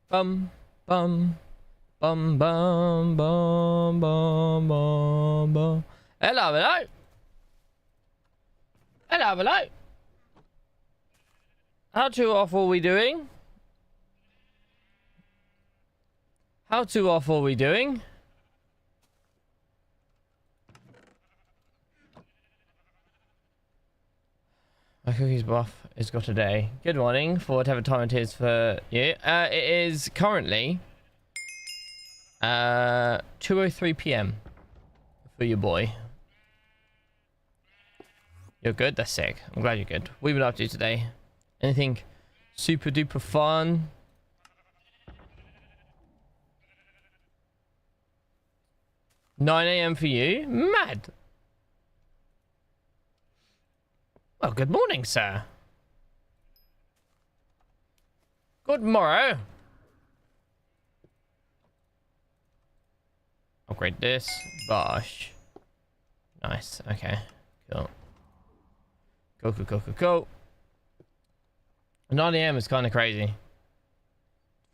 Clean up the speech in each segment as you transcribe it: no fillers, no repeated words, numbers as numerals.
Bum, bum, bum, bum, bum, bum, bum, bum. Hello, hello. Hello, hello. How too off are we doing? How too off are we doing? My cookies buff is got today. Good morning for whatever time it is for you. It is currently 2:03 p.m. for your boy. You're good? That's sick. I'm glad you're good. What have you been up to today? Anything super duper fun? $9 a.m. for you? Mad. Well, good morning, sir. Good morrow. Upgrade this. Bosh. Nice. Okay. Cool. Cool. 9 a.m. is kind of crazy.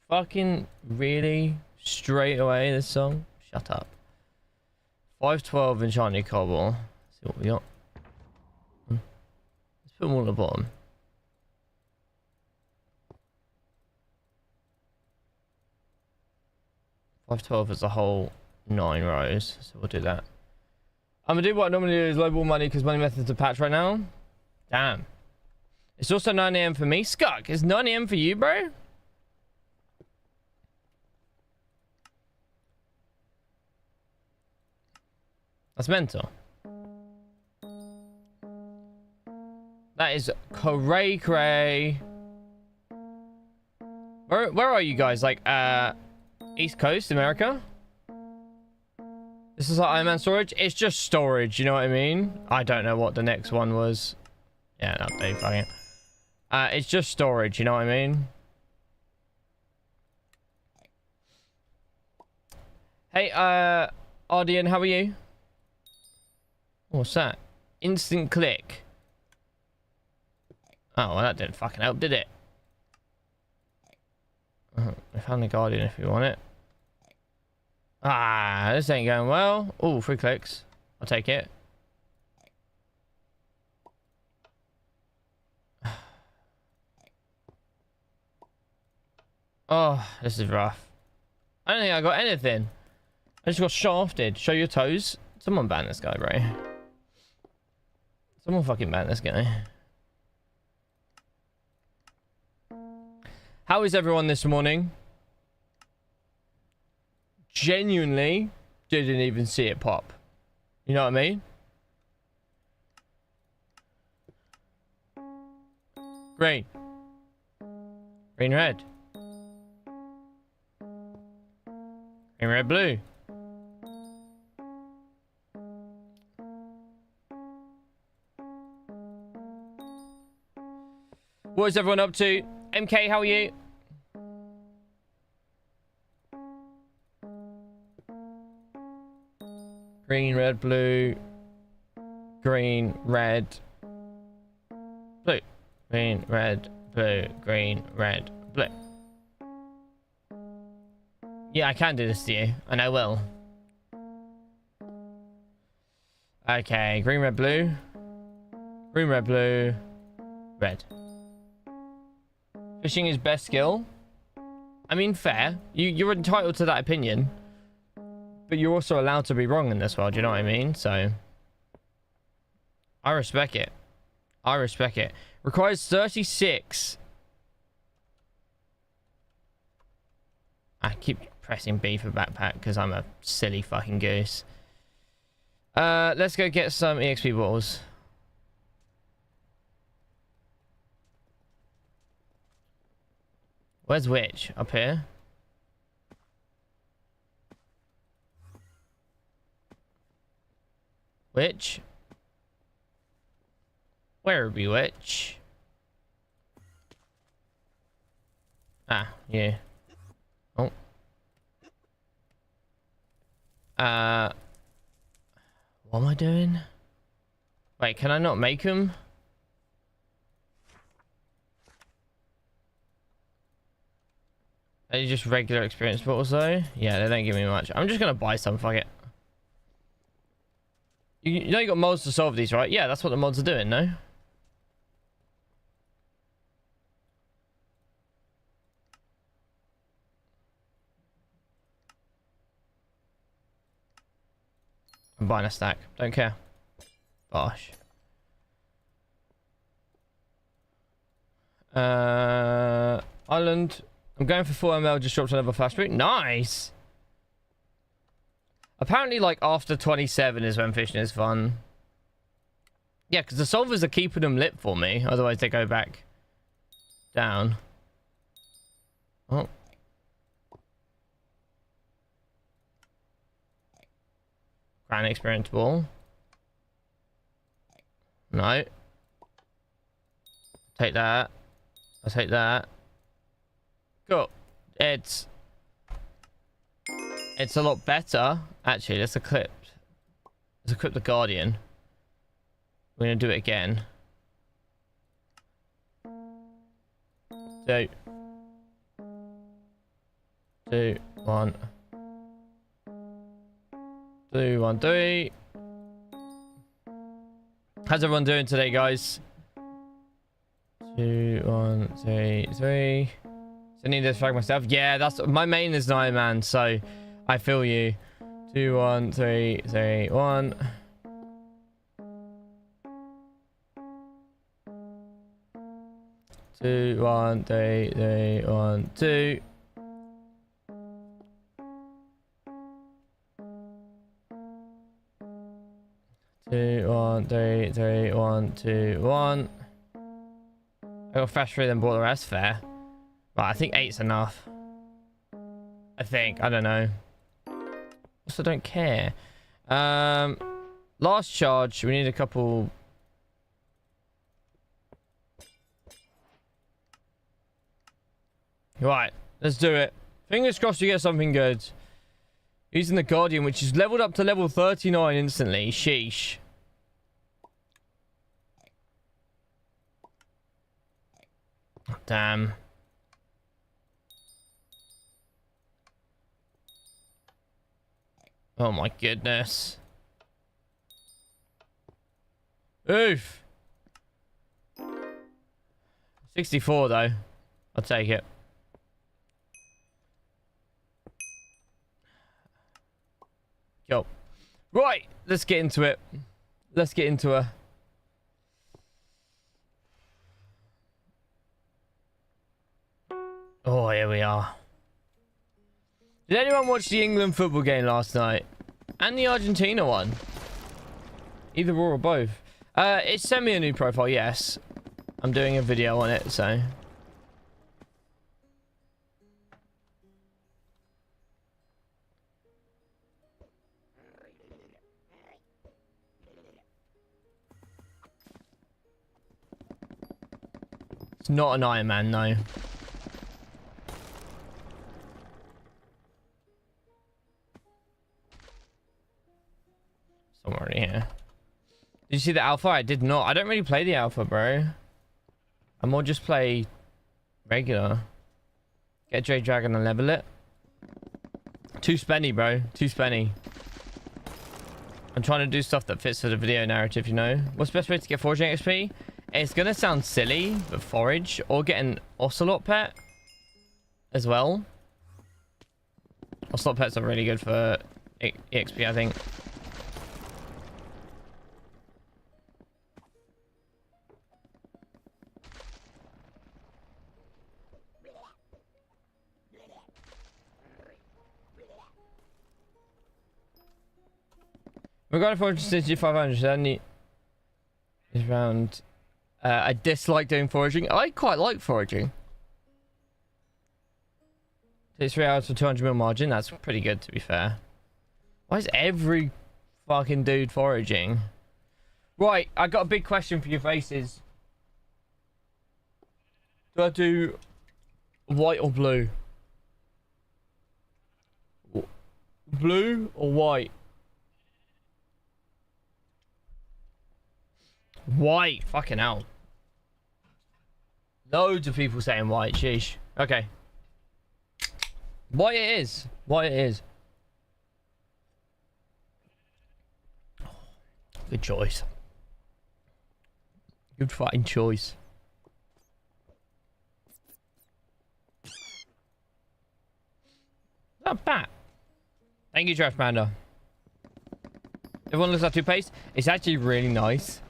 Fucking really? Straight away, this song? Shut up. 512 Enchanted Cobble. Let's see what we got. Let's put them all at the bottom. 512 is a whole 9 rows, so we'll do that. I'm gonna do what I normally do, is lowball money because money methods are patched right now. Damn. It's also 9 a.m. for me. Skuck, it's 9 a.m. for you, bro? That's mental. That is cray. Where are you guys? Like, East Coast, America? This is like Iron Man storage? It's just storage, you know what I mean? I don't know what the next one was. Yeah, no, they fucking... it's just storage, you know what I mean? Hey, Ardian, how are you? What's that? Instant click. Oh, well, that didn't fucking help, did it? I found the Guardian if you want it. Ah, this ain't going well. Oh, 3 clicks. I'll take it. Oh, this is rough. I don't think I got anything. I just got shafted. Show your toes. Someone ban this guy, bro. Someone fucking ban this guy. How is everyone this morning? Genuinely didn't even see it pop. You know what I mean? Green. Green, red. Green, red, blue. What is everyone up to? MK, how are you? Green, red, blue. Green, red. Blue. Green, red, blue. Green, red, blue. Yeah, I can do this to you. And I will. Okay, green, red, blue. Green, red, blue. Red. Fishing is best skill. I mean, fair. You're entitled to that opinion. But you're also allowed to be wrong in this world, you know what I mean? So, I respect it. I respect it. Requires 36. I keep pressing B for backpack because I'm a silly fucking goose. Let's go get some EXP bottles. Where's which? Up here? Which? Where be which? Ah, yeah. Oh. What am I doing? Wait, can I not make them? Are you just regular experience bottles though? Yeah, they don't give me much. I'm just gonna buy some, fuck it. You know you got mods to solve these, right? Yeah, that's what the mods are doing, no? I'm buying a stack. Don't care. Gosh. Island. I'm going for 4 ml, just dropped another flash boot. Nice! Apparently, like, after 27 is when fishing is fun. Yeah, because the solvers are keeping them lit for me. Otherwise, they go back down. Oh. Grand experience ball. No. Take that. I'll take that. Cool. It's a lot better. Actually, let's equip the Guardian. We're gonna do it again. 2, 1. 2, 1, 3. How's everyone doing today, guys? 2, 1, 3, 3. So I need to frag myself. Yeah, that's my main is 9 man, so I feel you. 2, 1, 3, 3, 1. Two, 1, 3, 3, 1, 2. Two, 1, 3, 3, 1, 2, 1. I got fast through then bought the rest. Fair. But I think 8's enough. I think. I don't know. Also don't care. Last charge. We need a couple. Right. Let's do it. Fingers crossed you get something good. Using the Guardian, which is leveled up to level 39 instantly. Sheesh. Damn. Oh my goodness. Oof. 64 though. I'll take it. Yo. Right, let's get into it. Let's get into it. Oh, here we are. Did anyone watch the England football game last night? And the Argentina one? Either or both. It's sent me a new profile, yes. I'm doing a video on it, so... It's not an Iron Man, no. Somewhere in here. Did you see the alpha? I did not. I don't really play the alpha, bro. I more just play regular. Get J Dragon and level it. Too spenny, bro. Too spenny. I'm trying to do stuff that fits for the video narrative, you know. What's the best way to get foraging XP? It's gonna sound silly, but forage or get an Ocelot pet as well. Ocelot pets are really good for EXP, I think. We're going to 460, 500. Only is around. I dislike doing foraging. I quite like foraging. Takes 3 hours for 200 mil margin. That's pretty good, to be fair. Why is every fucking dude foraging? Right, I got a big question for your faces. Do I do white or blue? Blue or white? White. Fucking hell. Loads of people saying white. Sheesh. Okay. What it is. What it is. Good choice. Good fucking choice. Not bad. Thank you, Trash Panda. Everyone looks like toothpaste. It's actually really nice.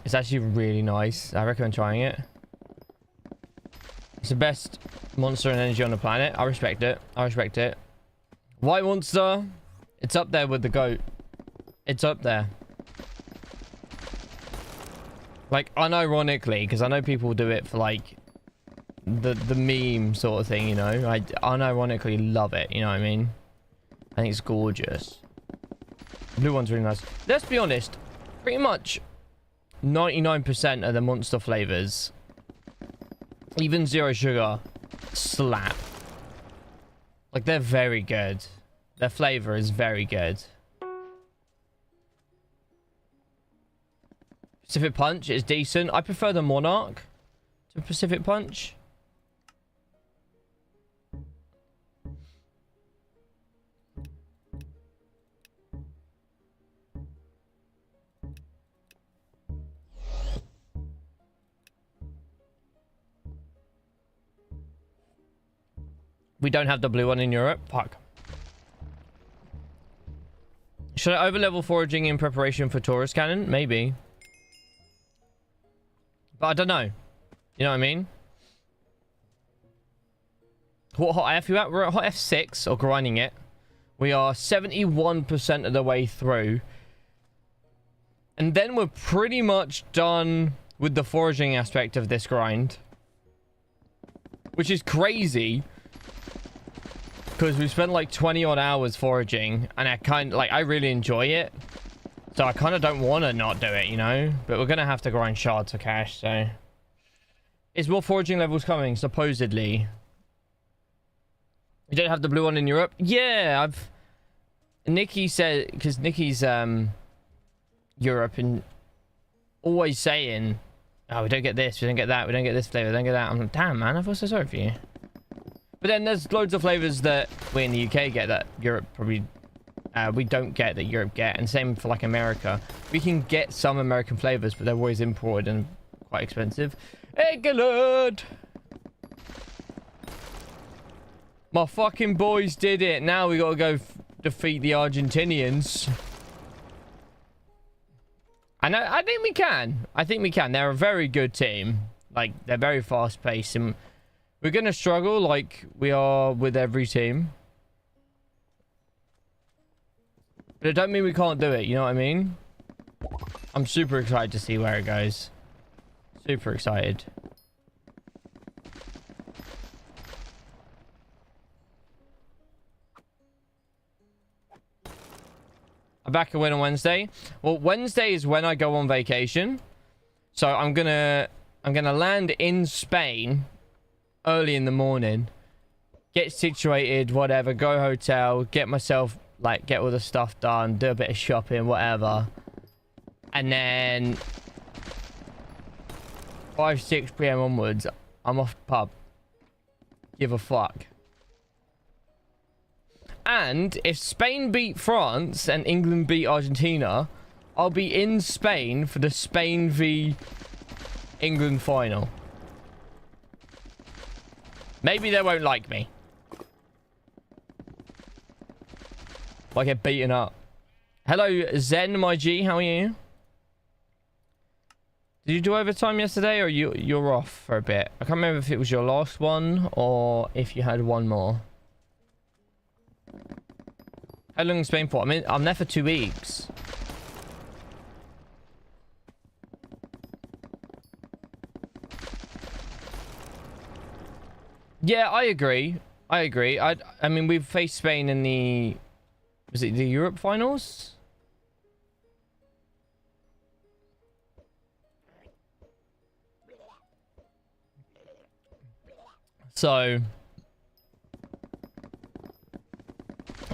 It's actually really nice. I recommend trying it. It's the best monster and energy on the planet. I respect it. I respect it. White Monster. It's up there with the goat. It's up there. Like, unironically, because I know people do it for, like, the meme sort of thing, you know? I unironically love it, you know what I mean? I think it's gorgeous. Blue one's really nice. Let's be honest. Pretty much 99% of the monster flavors, even zero sugar, slap. Like, they're very good. Their flavor is very good. Pacific Punch is decent. I prefer the Monarch to Pacific Punch. We don't have the blue one in Europe. Fuck. Should I overlevel foraging in preparation for Taurus cannon? Maybe. But I don't know. You know what I mean? What hot F you at? We're at hot F6 or grinding it. We are 71% of the way through. And then we're pretty much done with the foraging aspect of this grind. Which is crazy. Because we spent like 20 odd hours foraging. And I really enjoy it. So I kind of don't want to not do it, you know? But we're going to have to grind shards for cash, so... Is more foraging levels coming, supposedly? You don't have the blue one in Europe? Yeah, Nikki said... Because Nikki's, Europe and... Always saying... Oh, we don't get this, we don't get that, we don't get this flavor, we don't get that. I'm like, damn, man, I feel so sorry for you. But then there's loads of flavors that we in the UK get that Europe probably... we don't get that Europe get, and same for like America. We can get some American flavors, but they're always imported and quite expensive. Excellent! My fucking boys did it. Now we gotta go defeat the Argentinians. And I think we can. I think we can. They're a very good team. Like, they're very fast paced, and we're gonna struggle like we are with every team. But it don't mean we can't do it, you know what I mean? I'm super excited to see where it goes. Super excited. I'm back away on Wednesday. Well, Wednesday is when I go on vacation. So I'm gonna land in Spain early in the morning. Get situated, whatever, go hotel, get myself... Like, get all the stuff done, do a bit of shopping, whatever. And then... 5, 6 PM onwards, I'm off the pub. Give a fuck. And if Spain beat France and England beat Argentina, I'll be in Spain for the Spain v England final. Maybe they won't like me. I get beaten up. Hello, Zen, my G. How are you? Did you do overtime yesterday, or you're off for a bit? I can't remember if it was your last one or if you had one more. How long in Spain for? I'm there for 2 weeks. Yeah, I agree. I agree. I mean, we've faced Spain in the... Was it the Europe finals? So...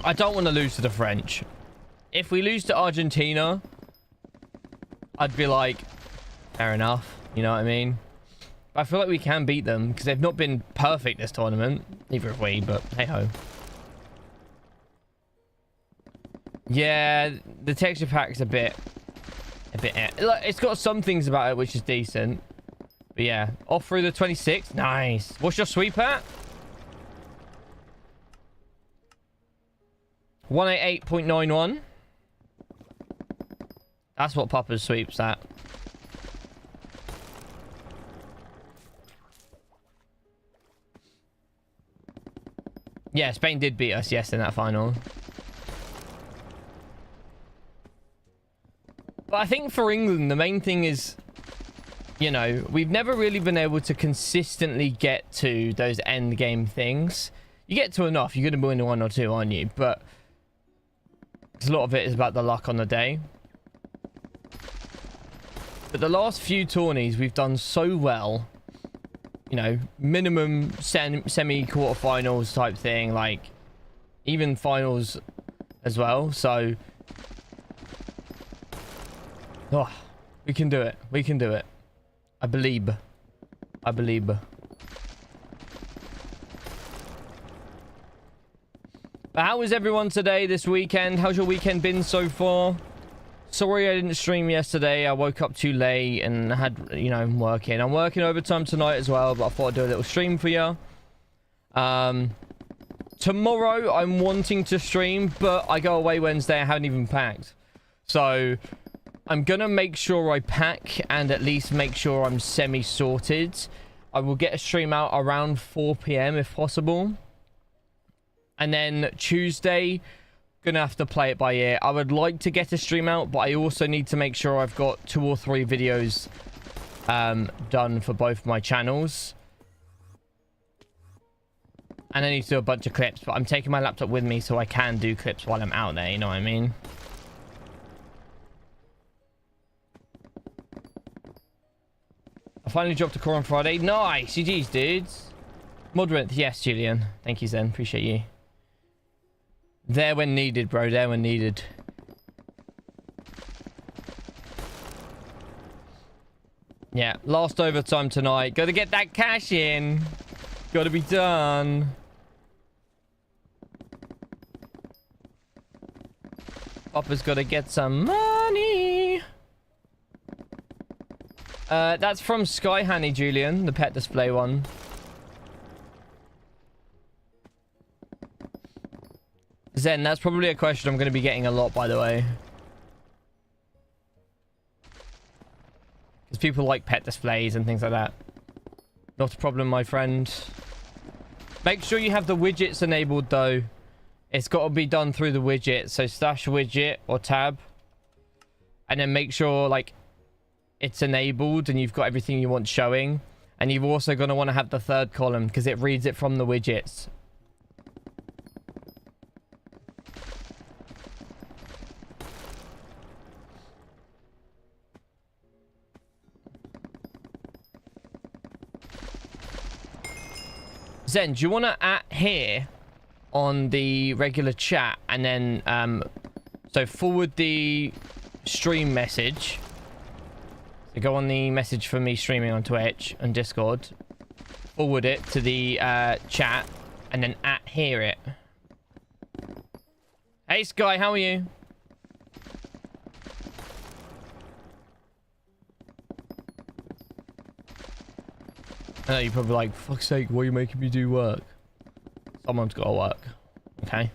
I don't want to lose to the French. If we lose to Argentina, I'd be like, fair enough. You know what I mean? I feel like we can beat them because they've not been perfect this tournament. Neither have we, but hey ho. Yeah, the texture pack's a bit. It's got some things about it which is decent. But yeah, off through the 26th. Nice. What's your sweep at? 188.91. That's what Papa's sweeps at. Yeah, Spain did beat us, yes, in that final. But I think for England, the main thing is, you know, we've never really been able to consistently get to those end game things. You get to enough, you're going to win 1 or 2, aren't you? But a lot of it is about the luck on the day. But the last few tourneys, we've done so well. You know, minimum semi-quarterfinals type thing, like even finals as well. So, oh, we can do it. We can do it. I believe. I believe. But how was everyone today, this weekend? How's your weekend been so far? Sorry I didn't stream yesterday. I woke up too late and had, you know, I'm working overtime tonight as well, but I thought I'd do a little stream for you. Tomorrow I'm wanting to stream, but I go away Wednesday. I haven't even packed. So I'm gonna make sure I pack and at least make sure I'm semi-sorted. I will get a stream out around 4 p.m. if possible. And then Tuesday, gonna have to play it by ear. I would like to get a stream out, but I also need to make sure I've got 2 or 3 videos done for both my channels. And I need to do a bunch of clips, but I'm taking my laptop with me so I can do clips while I'm out there, you know what I mean? I finally dropped a core on Friday. Nice! GG's, dudes. Moderate, yes, Julian. Thank you, Zen. Appreciate you. There when needed, bro. There when needed. Yeah, last overtime tonight. Gotta get that cash in. Gotta be done. Papa's gotta get some money. That's from Sky Honey, Julian. The pet display one. Zen, that's probably a question I'm going to be getting a lot, by the way. Because people like pet displays and things like that. Not a problem, my friend. Make sure you have the widgets enabled, though. It's got to be done through the widget. So slash widget or tab. And then make sure, like, it's enabled and you've got everything you want showing. And you've also going to want to have the 3rd column because it reads it from the widgets. Zen, do you want to at here on the regular chat and then so forward the stream message. So go on the message for me streaming on Twitch and Discord. Forward it to the chat and then at here it. Hey Sky, how are you? I know you're probably like, fuck's sake, why are you making me do work? Someone's got to work. Okay.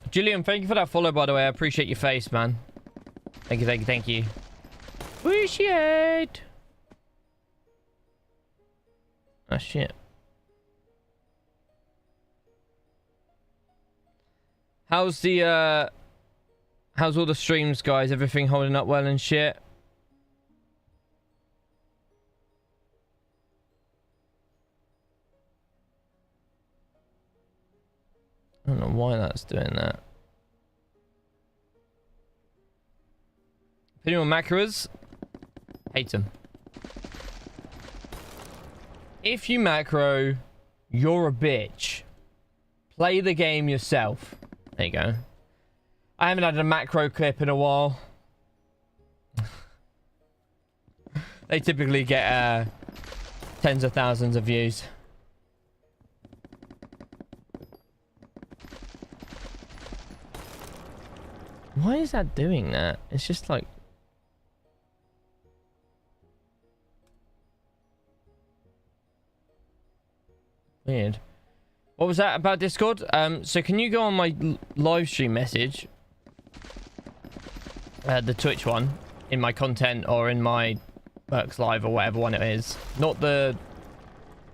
Julian, thank you for that follow, by the way. I appreciate your face, man. Thank you, thank you, thank you. Appreciate. Oh, shit. How's the, how's all the streams, guys? Everything holding up well and shit? I don't know why that's doing that. Opinion on macros? Hate them. If you macro, you're a bitch. Play the game yourself. There you go. I haven't had a macro clip in a while. They typically get tens of thousands of views. Why is that doing that? It's just like... weird. What was that about Discord? So can you go on my live stream message? The Twitch one. In my content or in my Works Live or whatever one it is. Not the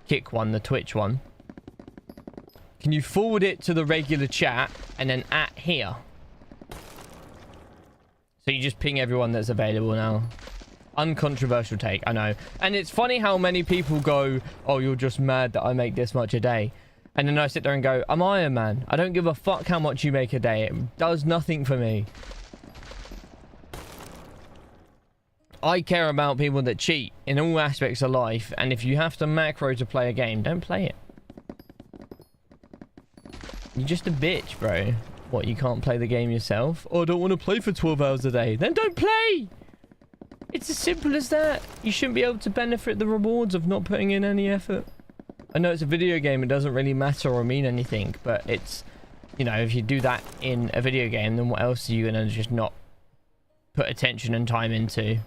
Kick one, the Twitch one. Can you forward it to the regular chat and then at here? So you just ping everyone that's available now. Uncontroversial take, I know. And it's funny how many people go, oh, you're just mad that I make this much a day. And then I sit there and go, I'm Iron Man. I don't give a fuck how much you make a day. It does nothing for me. I care about people that cheat in all aspects of life. And if you have to macro to play a game, don't play it. You're just a bitch, bro. What, you can't play the game yourself? Oh, I don't want to play for 12 hours a day. Then don't play! It's as simple as that. You shouldn't be able to benefit the rewards of not putting in any effort. I know it's a video game. It doesn't really matter or mean anything. But it's, you know, if you do that in a video game, then what else are you going to just not put attention and time into?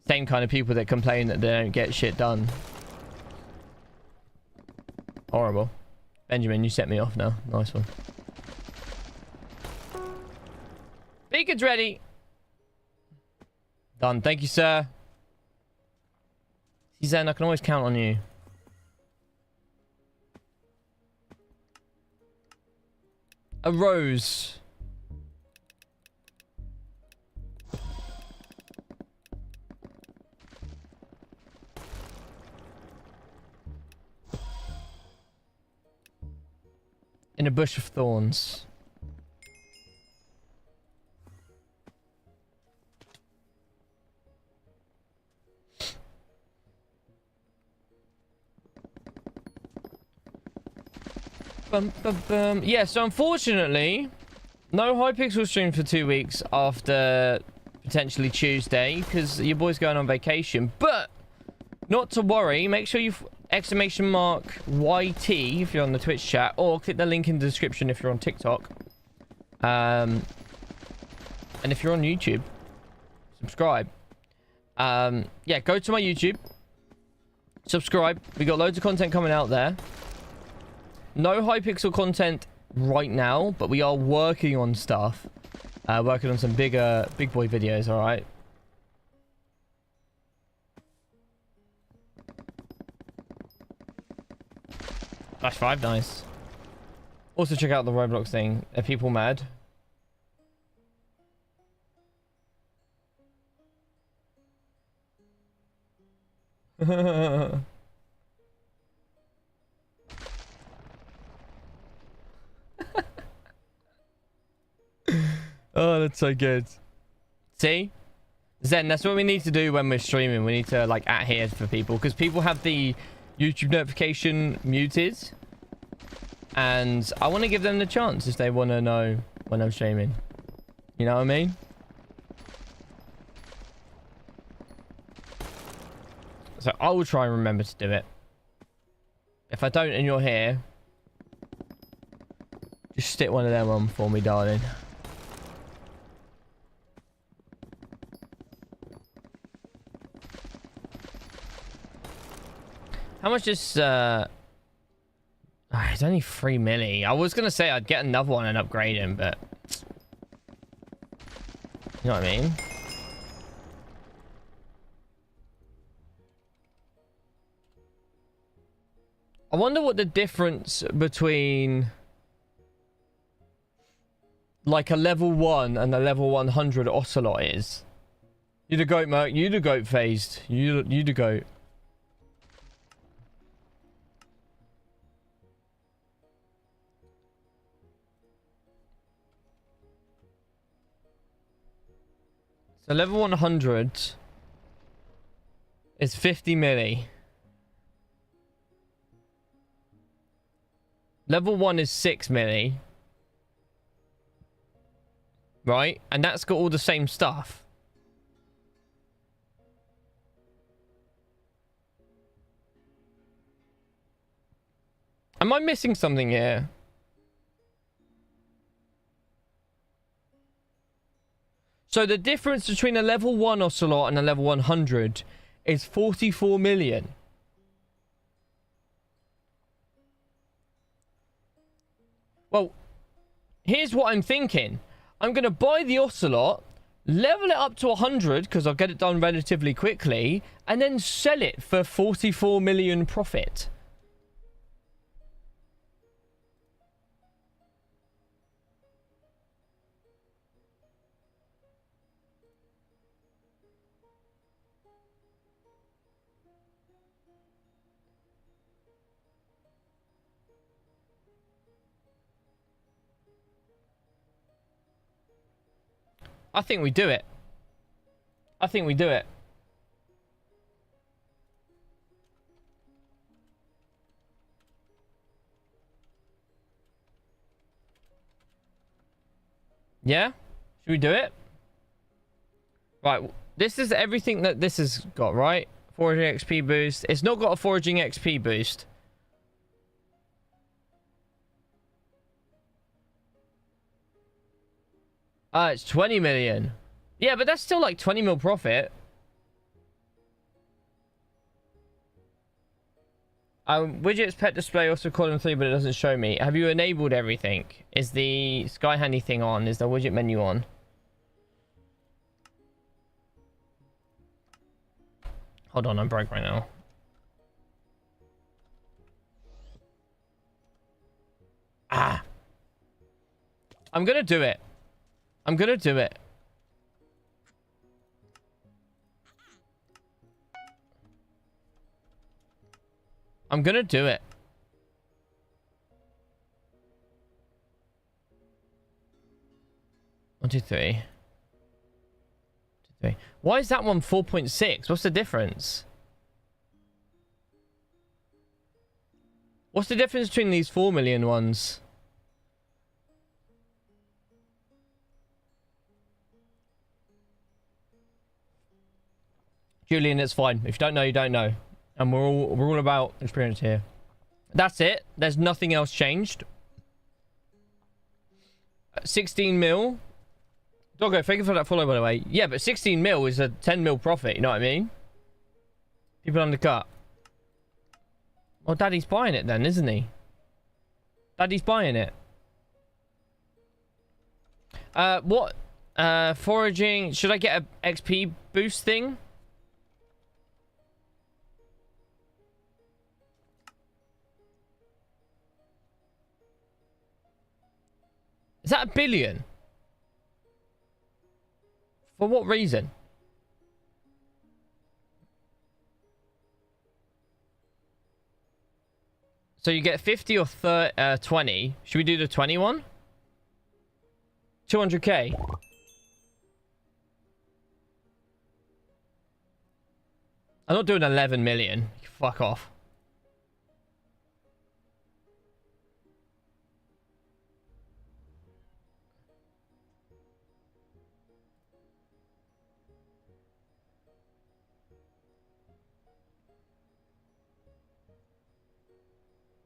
Same kind of people that complain that they don't get shit done. Horrible. Benjamin, you set me off now. Nice one. Beacon's ready. Done. Thank you, sir. See, Zen, I can always count on you. A rose. In a bush of thorns. Yeah, so unfortunately, no Hypixel stream for 2 weeks after potentially Tuesday because your boy's going on vacation. But not to worry, make sure you exclamation mark YT if you're on the Twitch chat, or click the link in the description if you're on TikTok. And if you're on YouTube, subscribe. Yeah, go to my YouTube, subscribe. We got loads of content coming out there. No Hypixel content right now, but we are working on stuff. Working on some big boy videos, all right? Flash 5, nice. Also check out the Roblox thing. Are people mad? Oh, that's so good. See? Zen, that's what we need to do when we're streaming. We need to, like, adhere for people. Because people have the YouTube notification muted. And I want to give them the chance if they want to know when I'm streaming. You know what I mean? So I will try and remember to do it. If I don't and you're here, just stick one of them on for me, darling. How much is it's only 3 milli. I was gonna say I'd get another one and upgrade him, but you know what I mean? I wonder what the difference between like a level 1 and a level 100 Ocelot is. You the goat, Merc. You the goat phased. You the goat. So level 100 is 50 milli. Level 1 is 6 milli. right? And that's got all the same stuff. Am I missing something here? So the difference between a level 1 Ocelot and a level 100 is 44 million. Well, here's what I'm thinking. I'm going to buy the Ocelot, level it up to 100 because I'll get it done relatively quickly, and then sell it for 44 million profit. I think we do it. I think we do it. Yeah? Should we do it? Right. This is everything that this has got, right? Foraging XP boost. It's not got a foraging XP boost. It's 20 million. Yeah, but that's still like 20 mil profit. Widgets pet display also column 3, but it doesn't show me. Have you enabled everything? Is the Sky Handy thing on? Is the widget menu on? Hold on, I'm broke right now. Ah. I'm gonna do it. I'm gonna do it. I'm gonna do it. One, two, three. Why is that one 4.6? What's the difference? What's the difference between these 4 million ones? Julian, it's fine. If you don't know, you don't know. And we're all about experience here. That's it. There's nothing else changed. 16 mil. Doggo, thank you for that follow, by the way. Yeah, but 16 mil is a 10 mil profit. You know what I mean? People undercut. Well, Daddy's buying it then, isn't he? Daddy's buying it. What? Foraging. Should I get a XP boost thing? Is that 1 billion? For what reason? So you get 50 or 20. Should we do the 21? 200k. I'm not doing 11 million. Fuck off.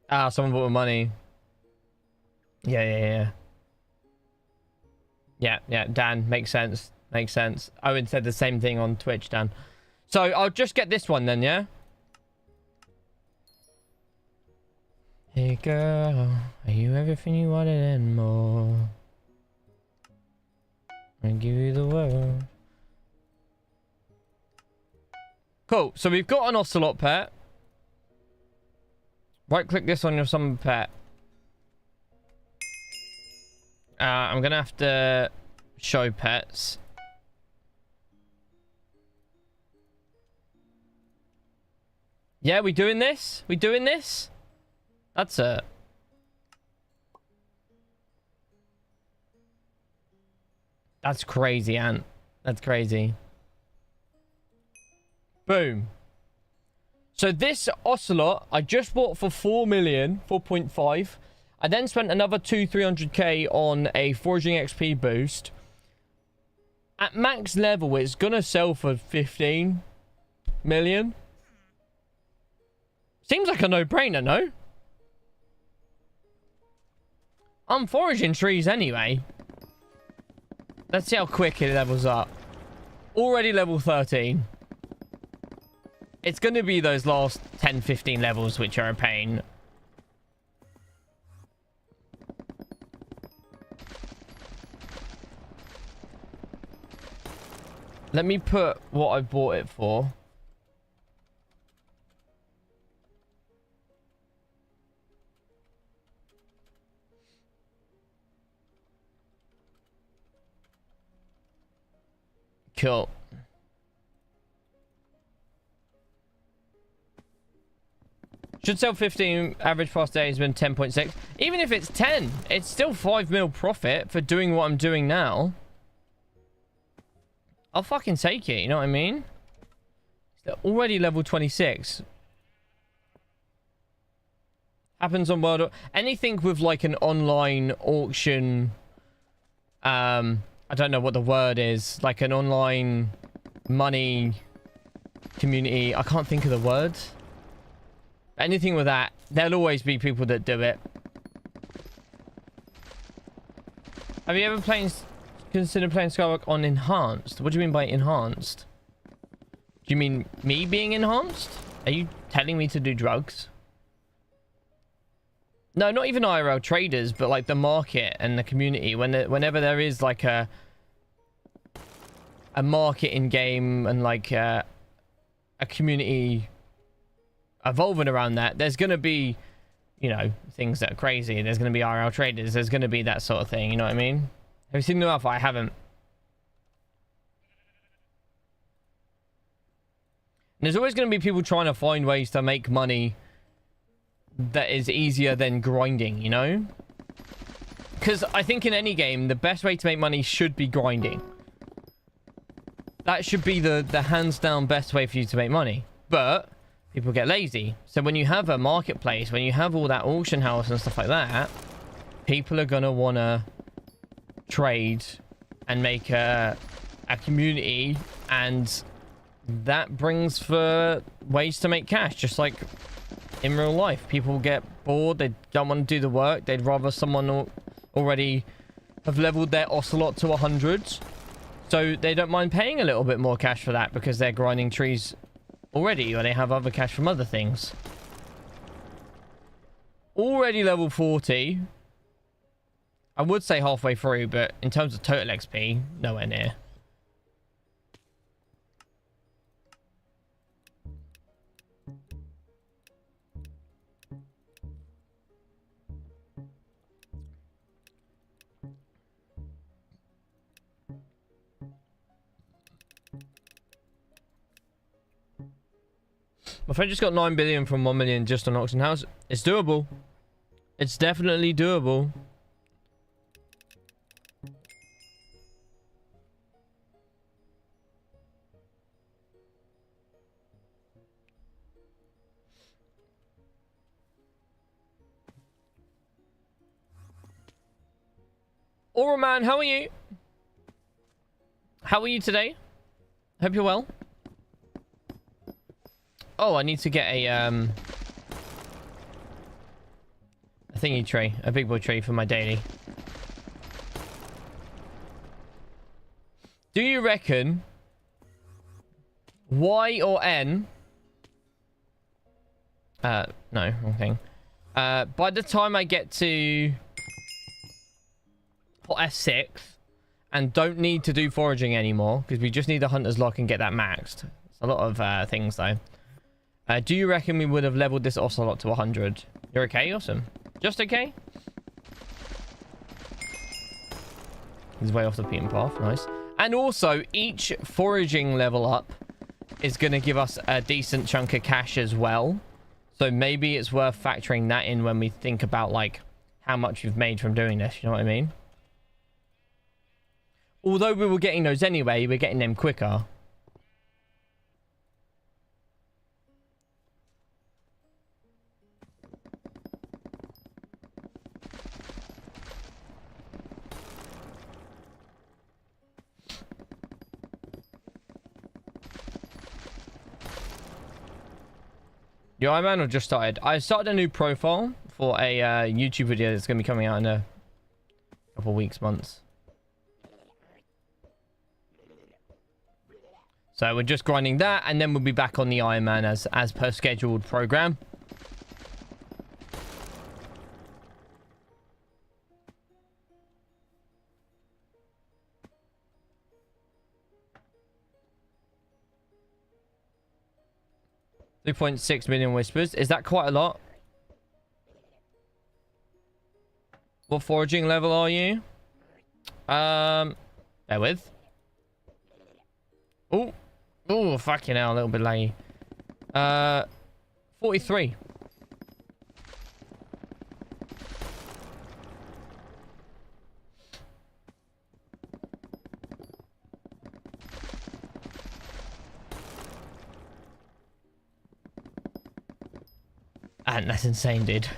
Ah, someone bought money. Yeah. Yeah, Dan, makes sense. Makes sense. Owen said the same thing on Twitch, Dan. So, I'll just get this one then, yeah? Hey girl, are you everything you wanted and more? I'll give you the world. Cool, so we've got an Ocelot pet. Right click this on your summon pet. I'm gonna have to show pets. Yeah, we doing this? We doing this? That's it. That's crazy, Ant. That's crazy. Boom. So this Ocelot, I just bought for 4 million, 4.5. I then spent another 300k on a Foraging XP boost. At max level, it's gonna sell for 15 million. Seems like a no-brainer, no? I'm foraging trees anyway. Let's see how quick it levels up. Already level 13. It's going to be those last 10, 15 levels which are a pain. Let me put what I bought it for. Cool. Should sell 15. Average past day has been 10.6. Even if it's 10, it's still 5 mil profit for doing what I'm doing now. I'll fucking take it, you know what I mean? They're already level 26. Happens on World... Anything with like an online auction... I don't know what the word is. Like an online money community. I can't think of the word. Anything with that, there'll always be people that do it. Have you ever considered playing SKYBLOCK on enhanced? What do you mean by enhanced? Do you mean me being enhanced? Are you telling me to do drugs? No, not even IRL traders, but like the market and the community. Whenever there is like a market in game and like a community evolving around that, there's going to be, you know, things that are crazy. There's going to be IRL traders. There's going to be that sort of thing. You know what I mean? Have you seen the alpha? I haven't. There's always going to be people trying to find ways to make money that is easier than grinding, you know? Because I think in any game, the best way to make money should be grinding. That should be the hands down best way for you to make money. But people get lazy. So when you have a marketplace, when you have all that auction house and stuff like that, people are going to want to trade and make a community, and that brings for ways to make cash, just like in real life. People get bored, they don't want to do the work, they'd rather someone already have leveled their ocelot to 100, so they don't mind paying a little bit more cash for that because they're grinding trees already, or they have other cash from other things. Already level 40. I would say halfway through, but in terms of total XP, nowhere near. My friend just got 9 billion from 1 million just on auction house. It's doable. It's definitely doable. Aura man, how are you? How are you today? Hope you're well. Oh, I need to get a thingy tray, a big boy tray for my daily. Do you reckon Y or N? No, wrong thing. By the time I get to S6 and don't need to do foraging anymore, because we just need the hunter's lock and get that maxed. It's a lot of things though. Do you reckon we would have leveled this ocelot to 100? You're okay? Awesome. Just okay? He's way off the beaten path. Nice. And also, each foraging level up is going to give us a decent chunk of cash as well. So maybe it's worth factoring that in when we think about, like, how much we've made from doing this. You know what I mean? Although we were getting those anyway, we're getting them quicker. Your Iron Man or just started? I started a new profile for a YouTube video that's going to be coming out in a couple weeks, months. So we're just grinding that, and then we'll be back on the Iron Man as per scheduled program. $3.6 million whispers. Is that quite a lot? What foraging level are you? Bear with. Oh. Oh, fucking hell, a little bit laggy. 43. And that's insane, dude.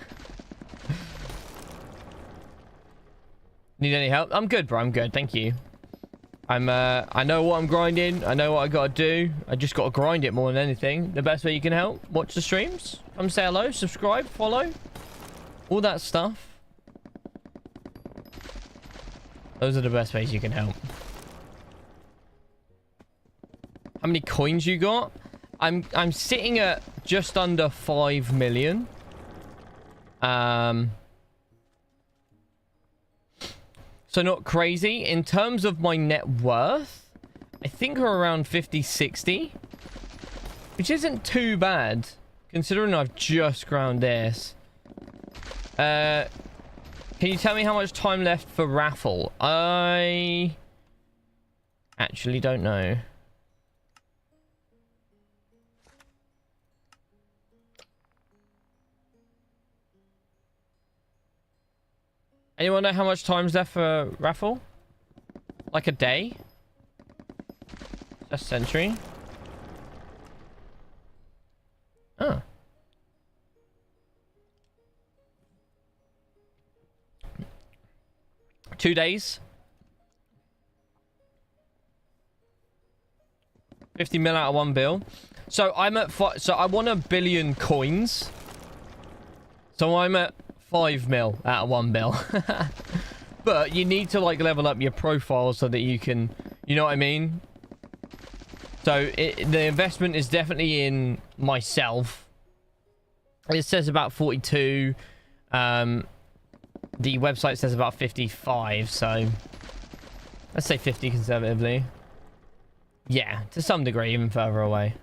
Need any help? I'm good, bro. I'm good. Thank you. I know what I'm grinding. I know what I gotta do. I just gotta grind it more than anything. The best way you can help, watch the streams. Come say hello, subscribe, follow. All that stuff. Those are the best ways you can help. How many coins you got? I'm sitting at just under 5 million. So not crazy. In terms of my net worth, I think we're around 50, 60. Which isn't too bad, considering I've just ground this. Can you tell me how much time left for raffle? I actually don't know. Anyone know how much time's left for raffle? Like a day? Just century? Oh. Two days. 50 mil out of 1 bill. So I'm at so I won 1 billion coins. So I'm at 5 mil out of 1 bill. But you need to like level up your profile so that you can, you know what I mean? So the investment is definitely in myself. It says about 42. The website says about 55, so let's say 50 conservatively. Yeah, to some degree, even further away.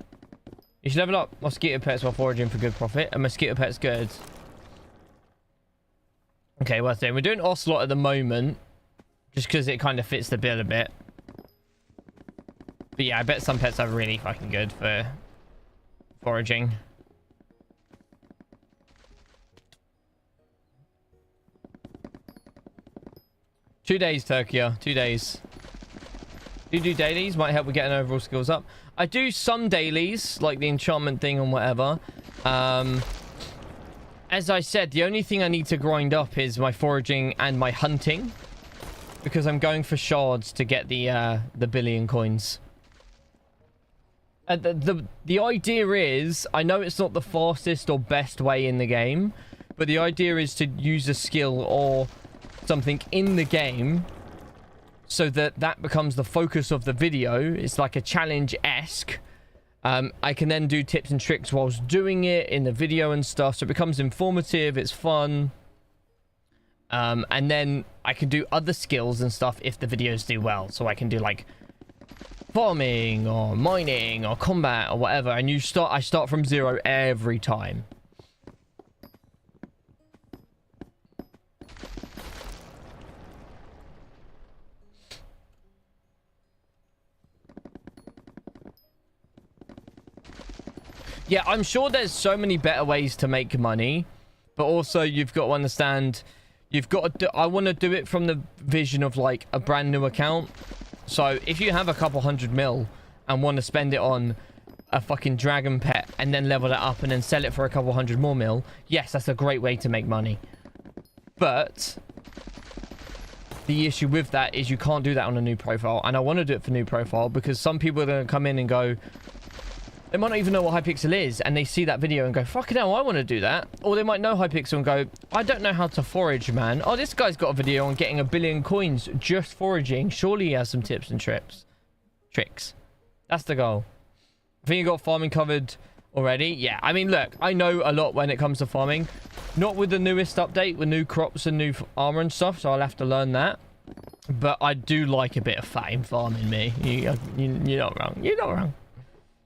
You should level up mosquito pets while foraging for good profit. And mosquito pets good. Okay, well, we're doing Ocelot at the moment, just because it kind of fits the bill a bit. But yeah, I bet some pets are really fucking good for foraging. Two days, Turkey. 2 days. Do you do dailies? Might help with getting overall skills up. I do some dailies, like the enchantment thing and whatever. As I said, the only thing I need to grind up is my foraging and my hunting, because I'm going for shards to get the billion coins. The idea is, I know it's not the fastest or best way in the game, but the idea is to use a skill or something in the game so that becomes the focus of the video. It's like a challenge-esque. I can then do tips and tricks whilst doing it in the video and stuff, so it becomes informative, it's fun. And then I can do other skills and stuff if the videos do well. So I can do like farming or mining or combat or whatever, and I start from 0 every time. Yeah, I'm sure there's so many better ways to make money, but also you've got to understand, I want to do it from the vision of like a brand new account. So if you have a couple 100 mil and want to spend it on a fucking dragon pet and then level it up and then sell it for a couple 100 more mil, yes, that's a great way to make money. But the issue with that is you can't do that on a new profile, and I want to do it for new profile because some people are going to come in and go, They might not even know what Hypixel is, and they see that video and go, fucking hell, I want to do that. Or they might know Hypixel and go, I don't know how to forage, man. Oh, this guy's got a video on getting 1 billion coins just foraging. Surely he has some tips and tricks. That's the goal. I think you got farming covered already. Yeah, I mean, look, I know a lot when it comes to farming. Not with the newest update, with new crops and new armor and stuff, so I'll have to learn that. But I do like a bit of fat in farming, me. You're not wrong. You're not wrong.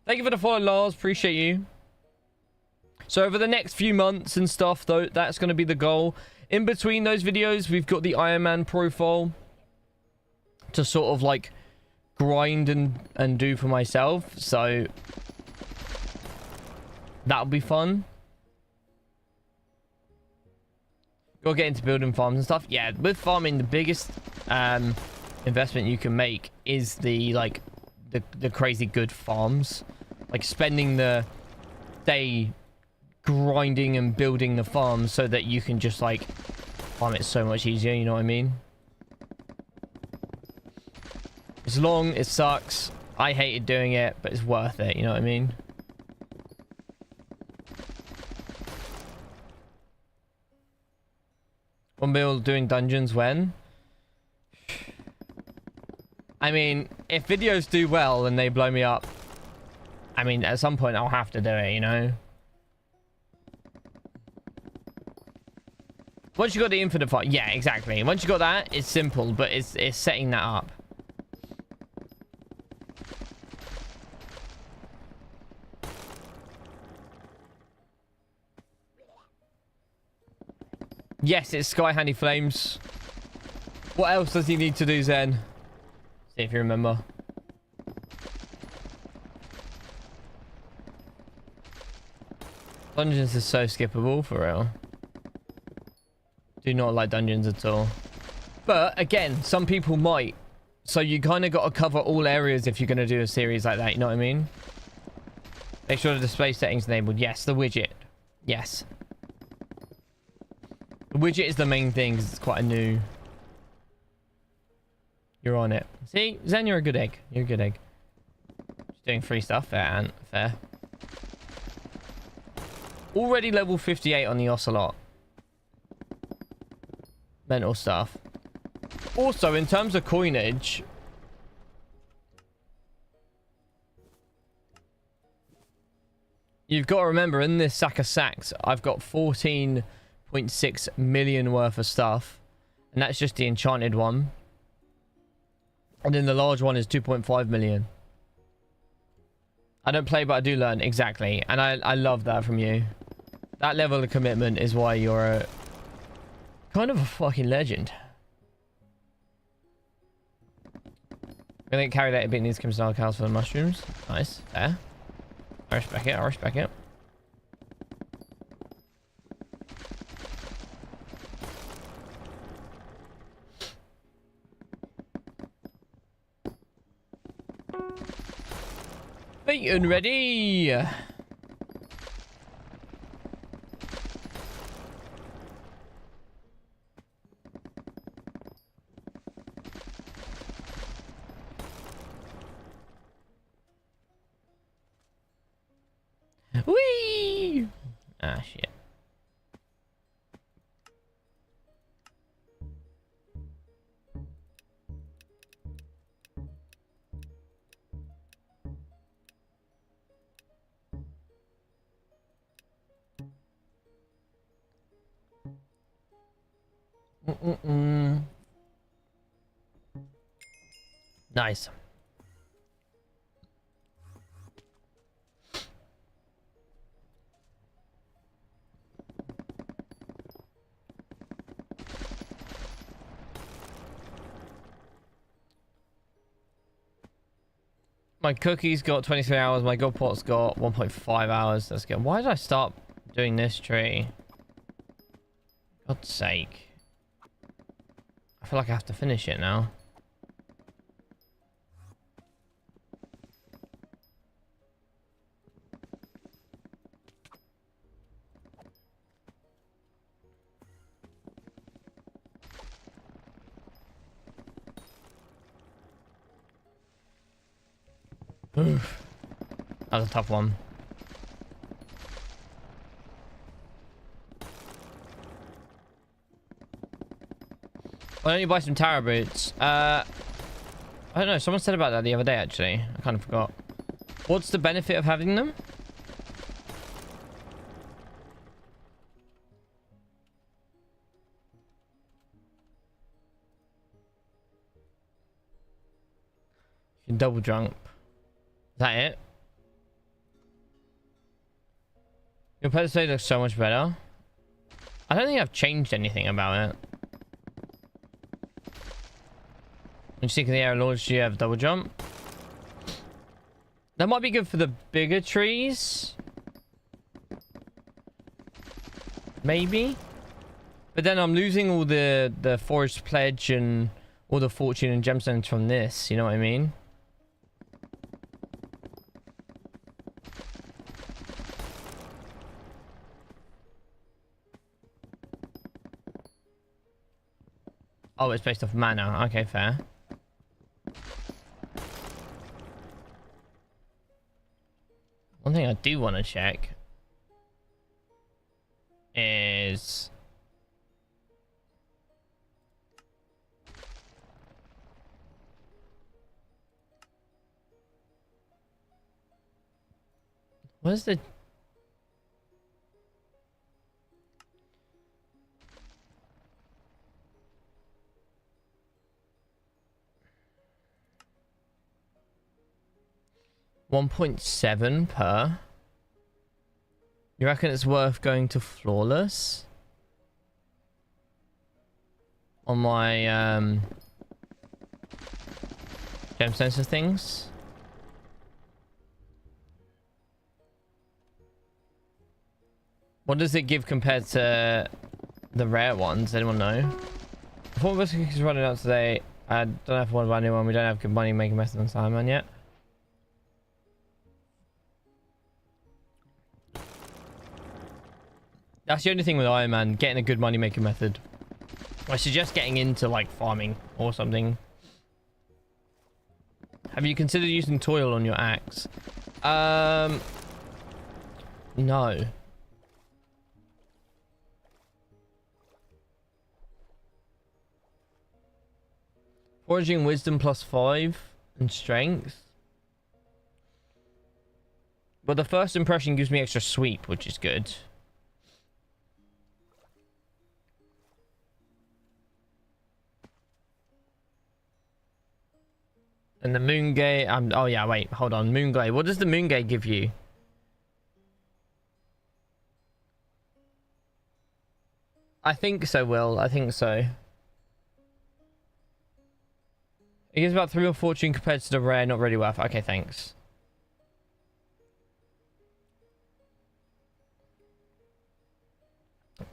Thank you for the follow, Lars. Appreciate you. So over the next few months and stuff, though, that's going to be the goal. In between those videos, we've got the Iron Man profile to sort of like grind and do for myself. So that'll be fun. Gotta get into building farms and stuff. Yeah, with farming, the biggest investment you can make is the crazy good farms. Like spending the day grinding and building the farm so that you can just like farm it so much easier, you know what I mean? It's long, it sucks. I hated doing it, but it's worth it, you know what I mean? One build doing dungeons when? I mean, if videos do well and they blow me up, I mean, at some point I'll have to do it, you know? Once you got the infinite fire, yeah, exactly. Once you got that, it's simple, but it's setting that up. Yes, it's Sky Handy Flames. What else does he need to do, Zen? See if you remember. Dungeons is so skippable, for real. Do not like dungeons at all. But, again, some people might. So you kind of got to cover all areas if you're going to do a series like that, you know what I mean? Make sure the display settings enabled. Yes, the widget. Yes. The widget is the main thing because it's quite a new... You're on it. See? Zen, you're a good egg. You're a good egg. Just doing free stuff. Fair, Ant. Fair. Already level 58 on the Ocelot. Mental stuff. Also, in terms of coinage... You've got to remember, in this sack of sacks, I've got 14.6 million worth of stuff. And that's just the enchanted one. And then the large one is 2.5 million. I don't play, but I do learn. Exactly. And I love that from you. That level of commitment is why you're a kind of a fucking legend. I think carry that a bit needs to come style cows for the mushrooms. Nice. Fair. I respect it. I respect it. Beaten ready. Whee! Ah, shit. Nice. My cookie's got 23 hours. My gold pot's got 1.5 hours. Let's go. Why did I start doing this tree? God's sake. I feel like I have to finish it now. Oof. That was a tough one. Why don't you buy some Tara boots? I don't know. Someone said about that the other day, actually. I kind of forgot. What's the benefit of having them? You can double jump. Is that it? Your pet display looks so much better. I don't think I've changed anything about it. When you seek in the air and launch, you have double jump. That might be good for the bigger trees. Maybe. But then I'm losing all the forest pledge and all the fortune and gemstones from this. You know what I mean? Oh, it's based off mana. Okay, fair. One thing I do want to check is what is the 1.7 per? You reckon it's worth going to flawless? On my gem sensor things? What does it give compared to the rare ones? Anyone know? I thought this is running out today. I don't know if I want to buy a new one. We don't have good money making method on Simon yet. That's the only thing with Iron Man, getting a good money making method. I suggest getting into like farming or something. Have you considered using toil on your axe? No. Foraging wisdom +5 and strength. But the first impression gives me extra sweep, which is good. And the moon gate, oh yeah, wait, hold on. Moon glade. What does the moon gate give you? I think so, Will. I think so. It gives about 3 or fortune compared to the rare, not really worth. Okay, thanks.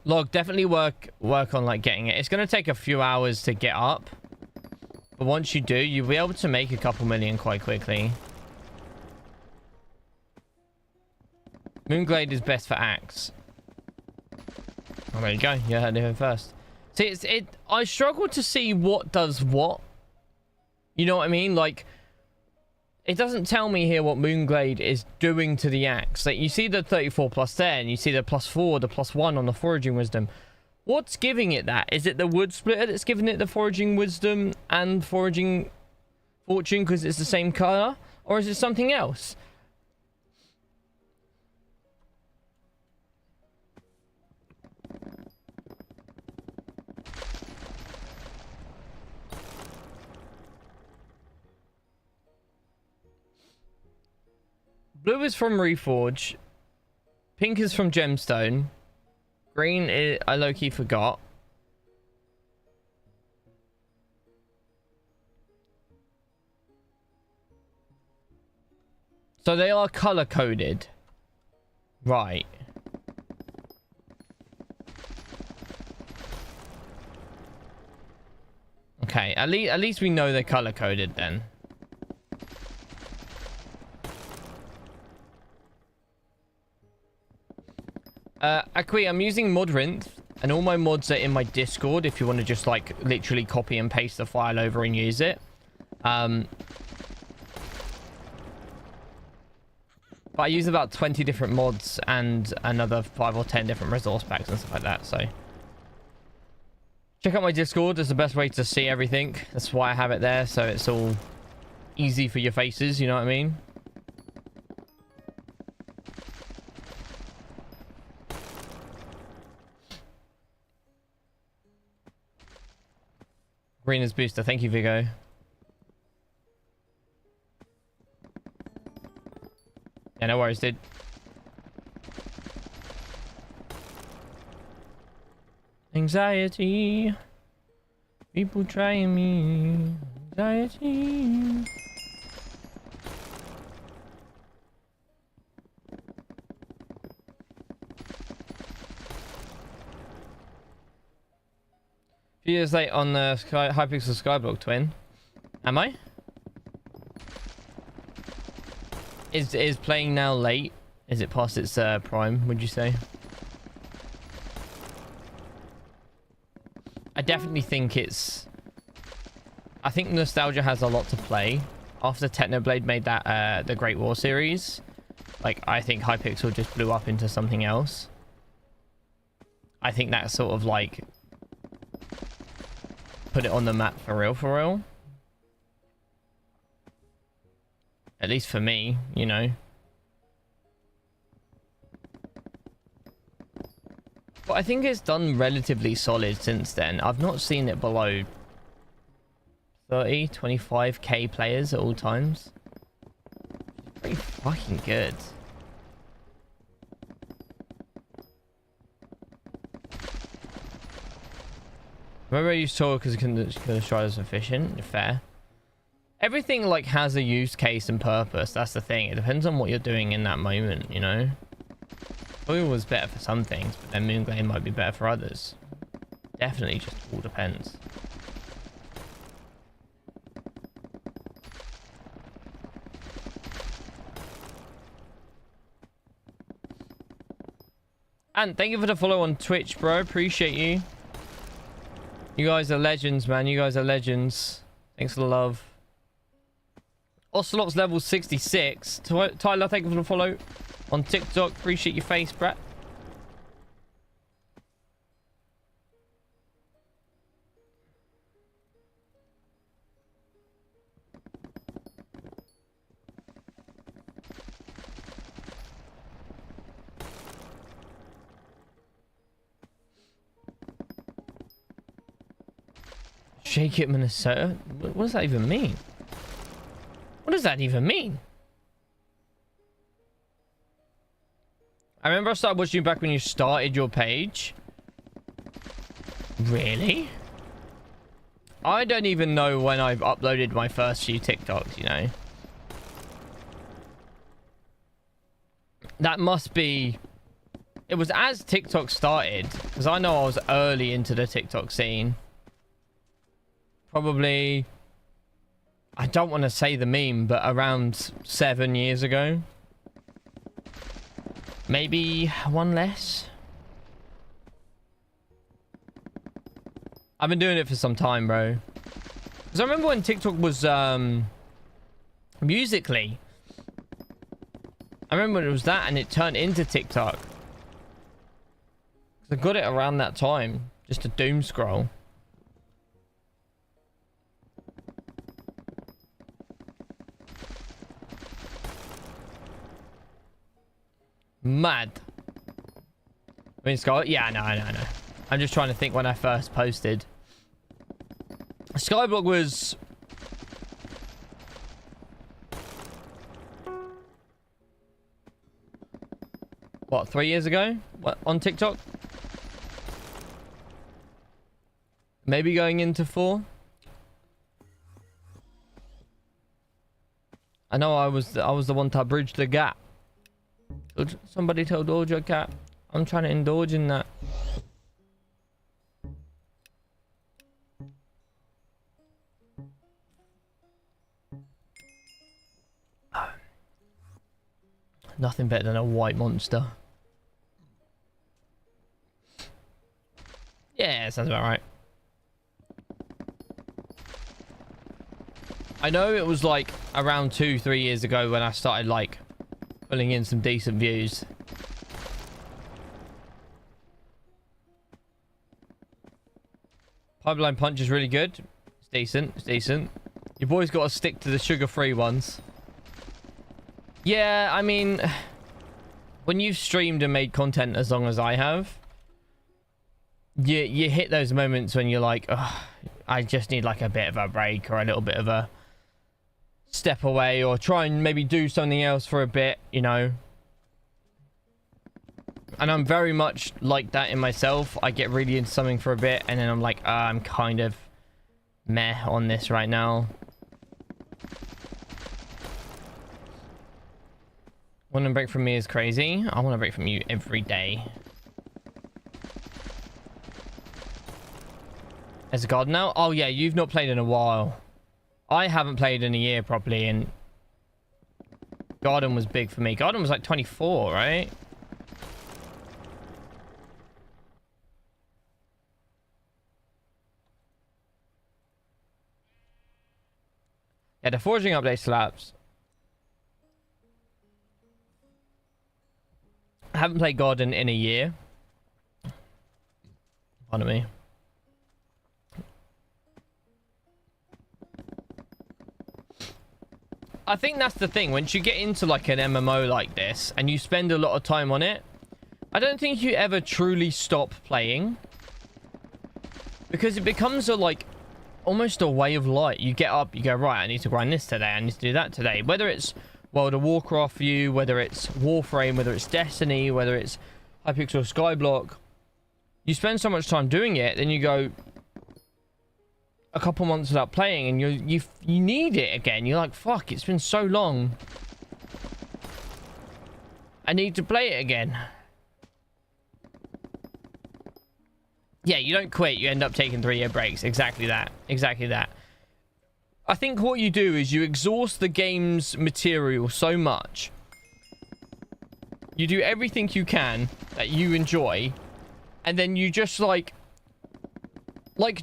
Log, definitely work on like getting it. It's gonna take a few hours to get up. But once you do, you'll be able to make a couple million quite quickly. Moonglade is best for axe. Oh, there you go. You heard it first. See, I struggle to see what does what. You know what I mean? Like, it doesn't tell me here what Moonglade is doing to the axe. Like, you see the 34 plus there, and you see the +4, the +1 on the foraging wisdom. What's giving it that? Is it the wood splitter that's giving it the foraging wisdom and foraging fortune because it's the same color? Or is it something else? Blue is from Reforge. Pink is from Gemstone. Green is, I low-key forgot. So they are color-coded. Right. Okay, at least we know they're color-coded then. Akui, I'm using Modrinth, and all my mods are in my Discord if you want to just, like, literally copy and paste the file over and use it. But I use about 20 different mods and another 5 or 10 different resource packs and stuff like that, so... Check out my Discord. It's the best way to see everything. That's why I have it there, so it's all easy for your faces, you know what I mean? Green is booster. Thank you, Vigo. Yeah, no worries, dude. Anxiety. People trying me. Anxiety. Few years late on the HYPIXEL SKYBLOCK twin. Am I? Is playing now late? Is it past its prime, would you say? I definitely think it's... I think nostalgia has a lot to play. After Technoblade made that the Great War series, like, I think HYPIXEL just blew up into something else. I think that sort of like put it on the map for real, for real. At least for me, you know. But I think it's done relatively solid since then. I've not seen it below 30, 25k players at all times. Pretty fucking good. Remember you saw because the shot is efficient? Fair. Everything like has a use case and purpose. That's the thing. It depends on what you're doing in that moment, you know? Oil was better for some things, but then Moonglade might be better for others. Definitely just all depends. And thank you for the follow on Twitch, bro. Appreciate you. You guys are legends, man. You guys are legends. Thanks for the love. Ocelot's level 66. Tyler, thank you for the follow on TikTok. Appreciate your face, brat. Shake it, Minnesota? What does that even mean? What does that even mean? I remember I started watching you back when you started your page. Really? I don't even know when I've uploaded my first few TikToks, you know? That must be... It was as TikTok started, because I know I was early into the TikTok scene. Probably, I don't want to say the meme, but around 7 years ago. Maybe one less. I've been doing it for some time, bro. Because I remember when TikTok was Musically. I remember when it was that and it turned into TikTok. I got it around that time. Just a doom scroll. Mad. I mean, Sky... Yeah, no. I'm just trying to think when I first posted. Skyblock was... What, 3 years ago? What, on TikTok? Maybe going into 4? I know I was the one to bridge the gap. Somebody tell Doja Cat I'm trying to indulge in that. Nothing better than a white monster. Yeah, sounds about right. I know it was like around 2-3 years ago when I started like pulling in some decent views. Pipeline Punch is really good. It's decent. It's decent. Your boy's got to stick to the sugar-free ones. Yeah, I mean, when you've streamed and made content as long as I have, you hit those moments when you're like, oh, I just need like a bit of a break or a little bit of a step away, or try and maybe do something else for a bit, you know. And I'm very much like that in myself. I get really into something for a bit and then I'm like, I'm kind of meh on this right now. Want a break from me is crazy. I want a break from you every day. As a god now? Oh yeah, you've not played in a while. I haven't played in a year properly, and Garden was big for me. Garden was like 24, right? Yeah, the forging update slaps. I haven't played Garden in a year. Pardon me. I think that's the thing. Once you get into like an MMO like this and you spend a lot of time on it, I don't think you ever truly stop playing, because it becomes a like almost a way of life. You get up, you go, right, I need to grind this today, I need to do that today. Whether it's World of Warcraft for you, whether it's Warframe, whether it's Destiny, whether it's HYPIXEL, SKYBLOK, you spend so much time doing it, then you go a couple months without playing and you need it again. You're like, fuck, it's been so long, I need to play it again. Yeah, you don't quit, you end up taking 3-year breaks. Exactly that. Exactly that. I think what you do is you exhaust the game's material so much, you do everything you can that you enjoy, and then you just like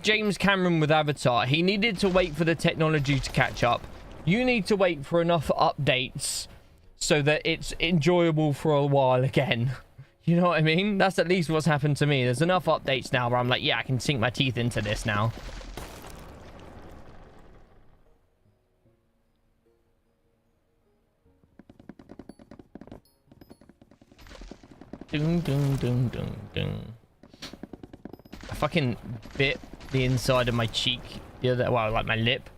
James Cameron with Avatar, he needed to wait for the technology to catch up. You need to wait for enough updates so that it's enjoyable for a while again. You know what I mean? That's at least what's happened to me. There's enough updates now where I'm like, yeah, I can sink my teeth into this now. Dun, dun, dun, dun, dun. I fucking bit the inside of my cheek the other, well, like my lip,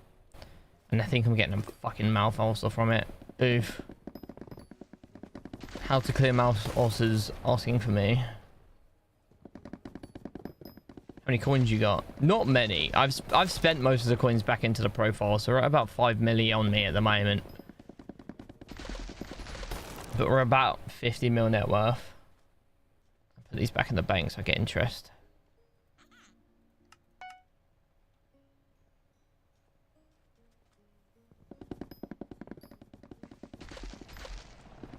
and I think I'm getting a fucking mouth ulcer from it. Oof. How to clear mouth ulcers asking for me. How many coins you got? Not many. I've spent most of the coins back into the profile, so we're at about 5 milli on me at the moment. But we're about 50 mil net worth. Put these back in the bank so I get interest.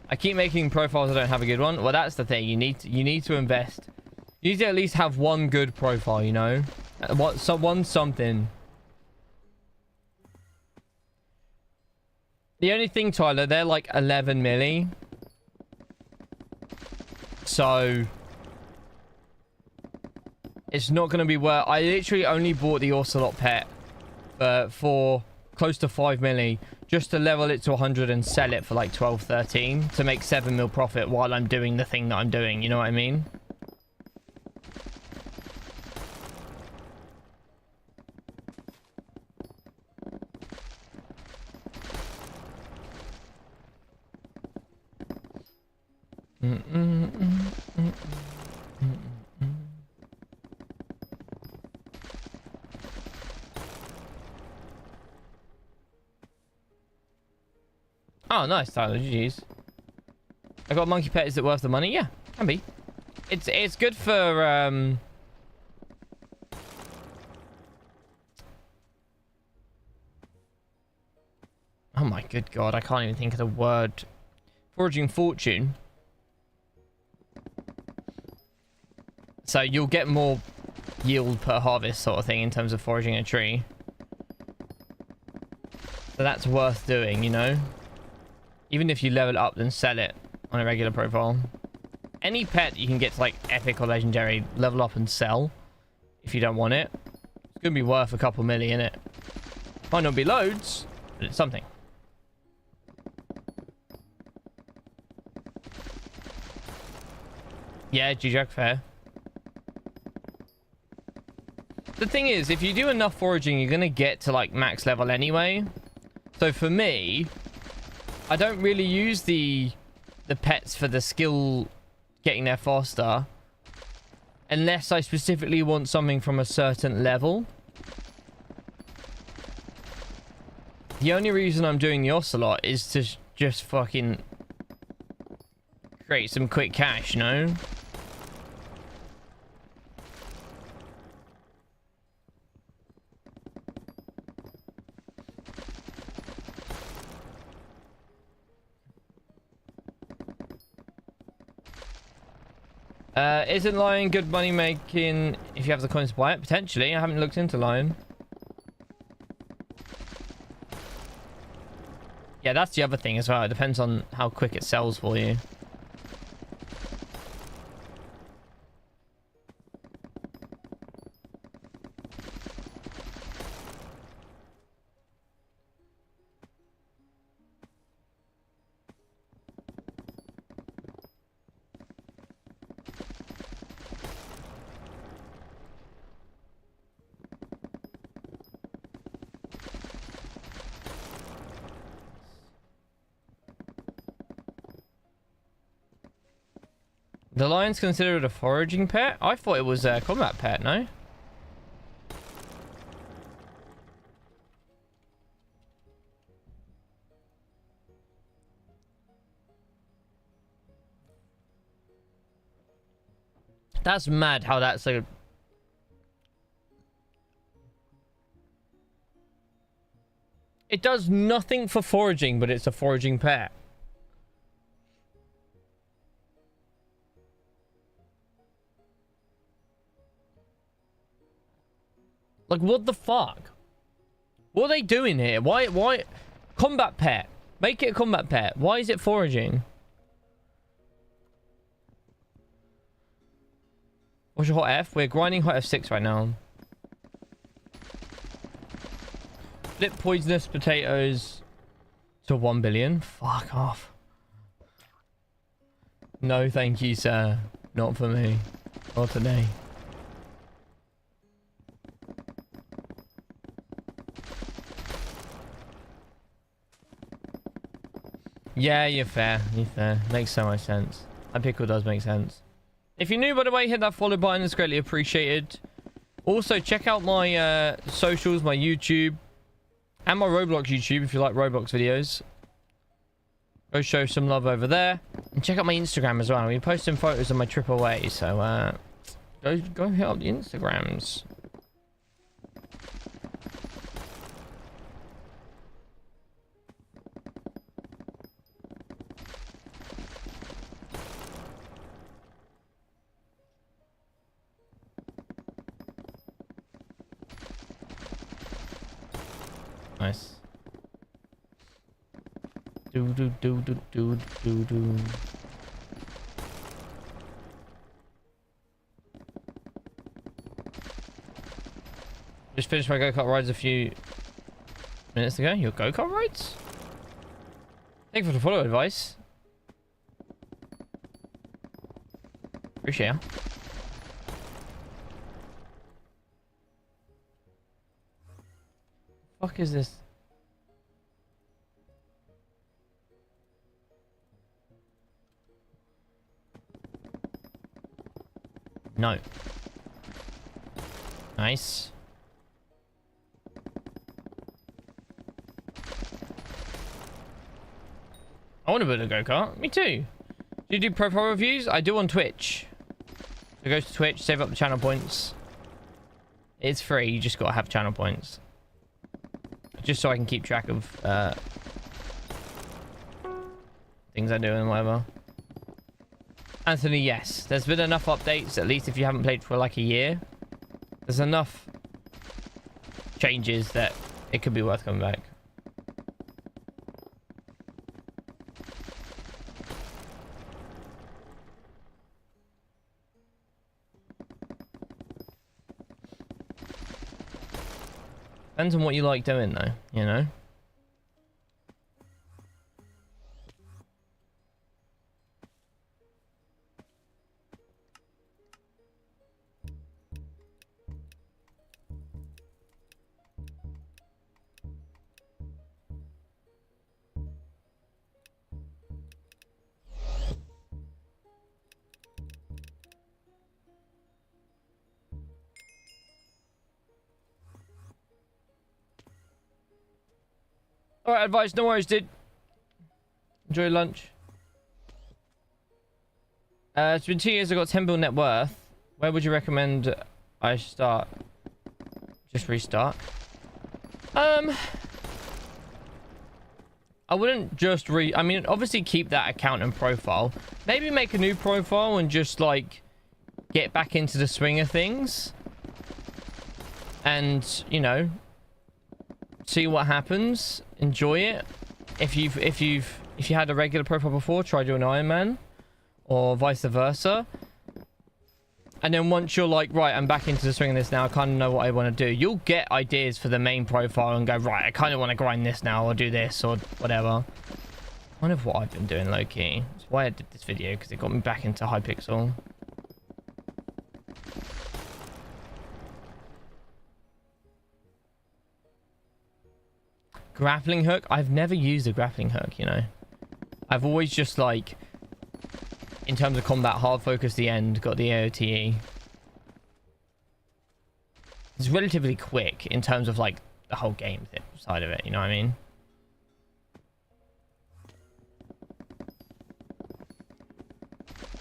I keep making profiles, I don't have a good one. Well, that's the thing. You need to invest. You need to at least have one good profile, you know? One something. The only thing, Tyler, they're like 11 milli. So it's not going to be worth... I literally only bought the Ocelot pet for close to 5 milli. Just to level it to 100 and sell it for like 12, 13 to make 7 mil profit while I'm doing the thing that I'm doing. You know what I mean? Oh, nice, Tyler. GG's. I got a monkey pet. Is it worth the money? Yeah, can be. It's good for oh my good god, I can't even think of the word. Foraging fortune. So you'll get more yield per harvest sort of thing in terms of foraging a tree. So that's worth doing, you know? Even if you level it up, then sell it on a regular profile. Any pet you can get to like epic or legendary, level up and sell if you don't want it. It's going to be worth a couple million, it. Might not be loads, but it's something. Yeah, G-Jack, fair. The thing is, if you do enough foraging, you're going to get to like max level anyway. So for me, I don't really use the pets for the skill getting there faster. Unless I specifically want something from a certain level. The only reason I'm doing the Ocelot is to just fucking create some quick cash, you know? Isn't Lion good money making if you have the coins to buy it? Potentially. I haven't looked into Lion. Yeah, that's the other thing as well. It depends on how quick it sells for you. The lion's considered a foraging pet? I thought it was a combat pet, no? That's mad how that's a... It does nothing for foraging, but it's a foraging pet. Like, what the fuck? What are they doing here? Why? Combat pet. Make it a combat pet. Why is it foraging? What's your hot F? We're grinding hot F6 right now. Flip poisonous potatoes to 1 billion. Fuck off. No, thank you, sir. Not for me. Not today. Yeah, you're fair. You're fair. Makes so much sense. That pickle does make sense. If you're new, by the way, hit that follow button. It's greatly appreciated. Also, check out my socials, my YouTube, and my Roblox YouTube if you like Roblox videos. Go show some love over there. And check out my Instagram as well. We're posting photos of my trip away. So, go hit up the Instagrams. Nice. Do. Just finished my go-kart rides a few minutes ago. Your go-kart rides? Thank you for the follow advice. Appreciate it. Fuck is this? No. Nice. I want to build a go-kart. Me too. Do you do profile reviews? I do on Twitch. So go to Twitch, save up the channel points. It's free. You just got to have channel points. Just so I can keep track of things I do and whatever. Anthony, yes. There's been enough updates, at least if you haven't played for like a year. There's enough changes that it could be worth coming back. Depends on what you like doing, though, you know? Alright, advice, no worries, dude. Enjoy lunch. It's been 2 years, I've got 10 bill net worth. Where would you recommend I start? Just restart. I wouldn't just I mean, obviously keep that account and profile. Maybe make a new profile and just, like, get back into the swing of things. And, you know, see what happens. Enjoy it. If you had a regular profile before, try doing Iron Man, or vice versa. And then once you're like, right, I'm back into the swing of this now, I kind of know what I want to do, you'll get ideas for the main profile and go, right, I kind of want to grind this now, or do this, or whatever. Kind of what I've been doing, low-key. That's why I did this video, because it got me back into HYPIXEL. Grappling hook? I've never used a grappling hook, you know. I've always just, like, in terms of combat, hard focus the end, got the AOTE. It's relatively quick in terms of, like, the whole game side of it, you know what I mean?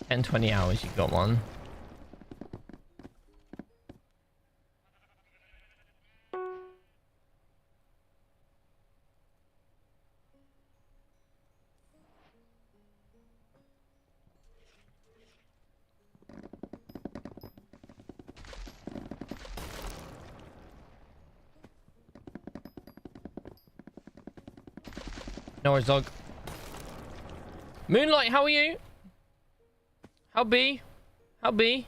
And 20 hours, you got one. No worries, dog. Moonlight, how are you? How be? How be?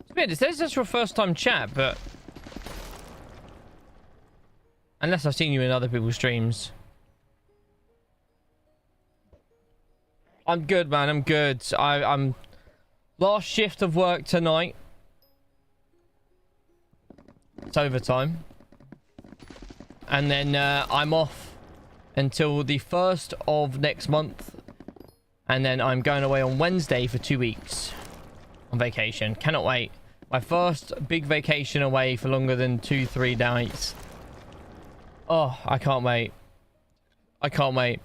It's weird. It says that's your first time chat, but unless I've seen you in other people's streams. I'm good, man. I'm good. I'm last shift of work tonight. It's overtime. And then I'm off until the 1st of next month. And then I'm going away on Wednesday for 2 weeks on vacation. Cannot wait. My first big vacation away for longer than 2-3 nights. Oh, I can't wait. I can't wait.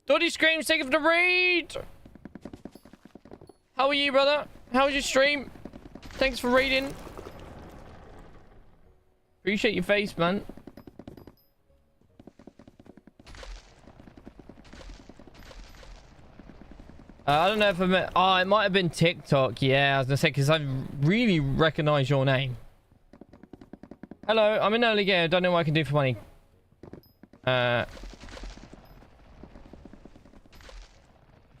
Doddy Screams, thank you for the read. How are you, brother? How was your stream? Thanks for reading. Appreciate your face, man. I don't know if I meant... Oh, it might have been TikTok. Yeah, I was going to say, because I really recognize your name. Hello, I'm an early game. I don't know what I can do for money.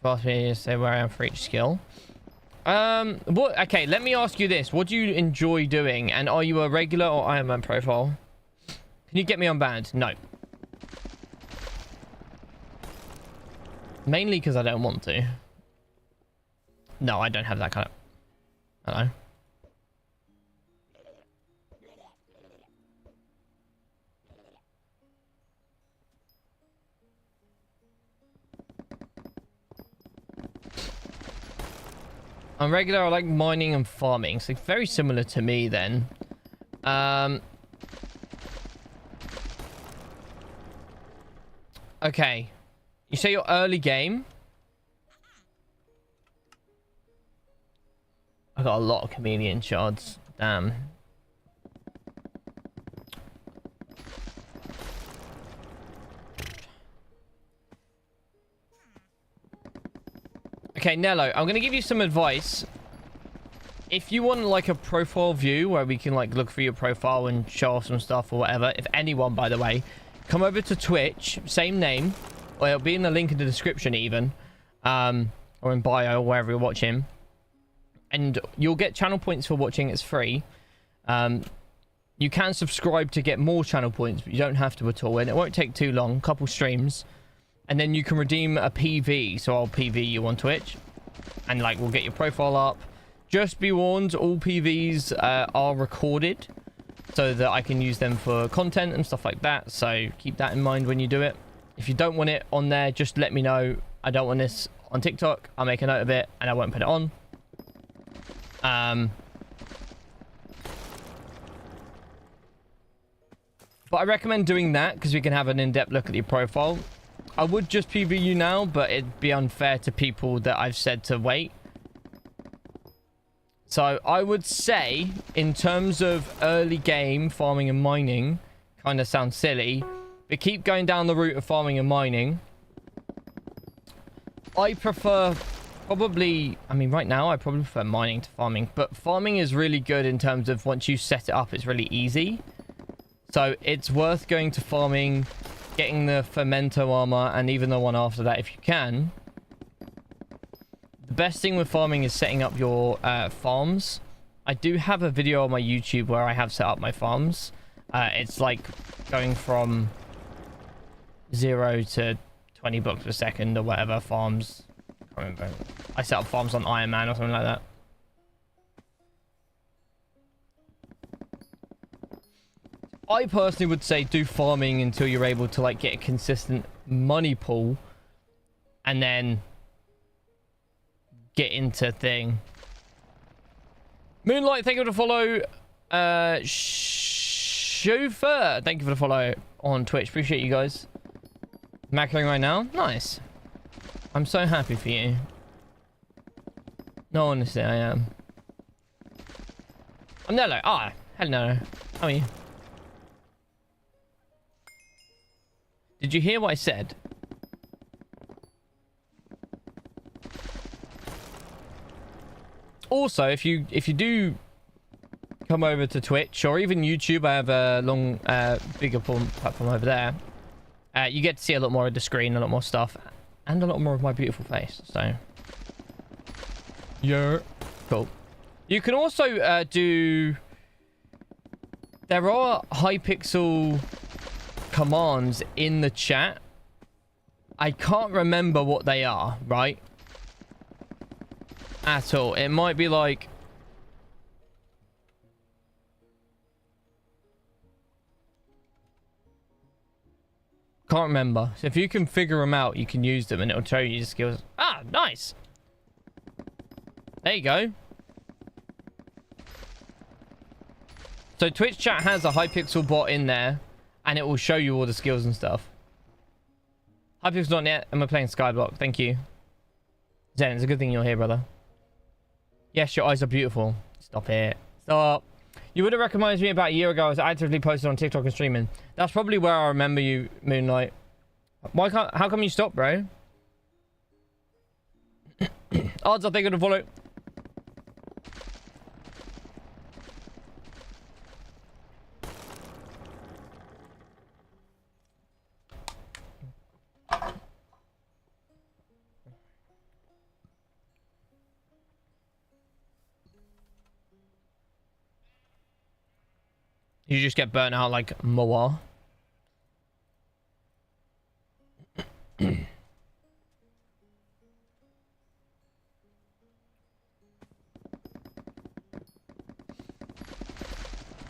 Ask me to say where I am for each skill. What? Okay, let me ask you this. What do you enjoy doing? And are you a regular or Iron Man profile? Can you get me unbanned? No. Mainly because I don't want to. No, I don't have that kind of... Hello. I'm regular, I like mining and farming. So very similar to me then. Okay. You say you're early game? I got a lot of chameleon shards. Damn. Okay, Nello, I'm going to give you some advice. If you want, like, a profile view where we can, like, look through your profile and show off some stuff or whatever, if anyone, by the way, come over to Twitch, same name, or it'll be in the link in the description even, or in bio, or wherever you're watching, and you'll get channel points for watching. It's free. You can subscribe to get more channel points, but you don't have to at all, and it won't take too long, a couple streams, and then you can redeem a PV. So I'll PV you on Twitch, and like we'll get your profile up. Just be warned, all PVs are recorded so that I can use them for content and stuff like that, so keep that in mind when you do it. If you don't want it on there, just let me know. I don't want this on TikTok. I'll make a note of it and I won't put it on. But I recommend doing that because we can have an in-depth look at your profile. I would just PV you now, but it'd be unfair to people that I've said to wait. So I would say, in terms of early game farming and mining, kind of sounds silly, but keep going down the route of farming and mining. I prefer probably, I mean, right now I probably prefer mining to farming, but farming is really good in terms of once you set it up, it's really easy. So it's worth going to farming, getting the Fermento armor, and even the one after that if you can. The best thing with farming is setting up your farms. I do have a video on my YouTube where I have set up my farms. It's like going from 0 to 20 blocks per second or whatever farms. I can't remember. I set up farms on Iron Man or something like that. I personally would say do farming until you're able to like get a consistent money pool, and then get into thing. Moonlight, thank you for the follow. Chauffeur, thank you for the follow on Twitch. Appreciate you guys. Macroing right now, nice. I'm so happy for you. No, honestly, I am. I'm Nello. Ah, hello. How are you? Did you hear what I said? Also, if you do come over to Twitch or even YouTube, I have a long, bigger platform over there. You get to see a lot more of the screen, a lot more stuff, and a lot more of my beautiful face. So, yeah, cool. You can also do. There are HYPIXEL commands in the chat. I can't remember what they are, right? At all. It might be like can't remember. So if you can figure them out, you can use them and it'll show you your skills. Ah, nice. There you go. So Twitch chat has a HYPIXEL bot in there and it will show you all the skills and stuff. HYPIXEL not yet, and we're playing Skyblock. Thank you. Zen, it's a good thing you're here, brother. Yes, your eyes are beautiful. Stop it. Stop. You would have recognized me about a year ago. I was actively posted on TikTok and streaming. That's probably where I remember you, Moonlight. Why can't... How come you stopped, bro? Odds, I think I'd follow. You just get burnt out like Moa.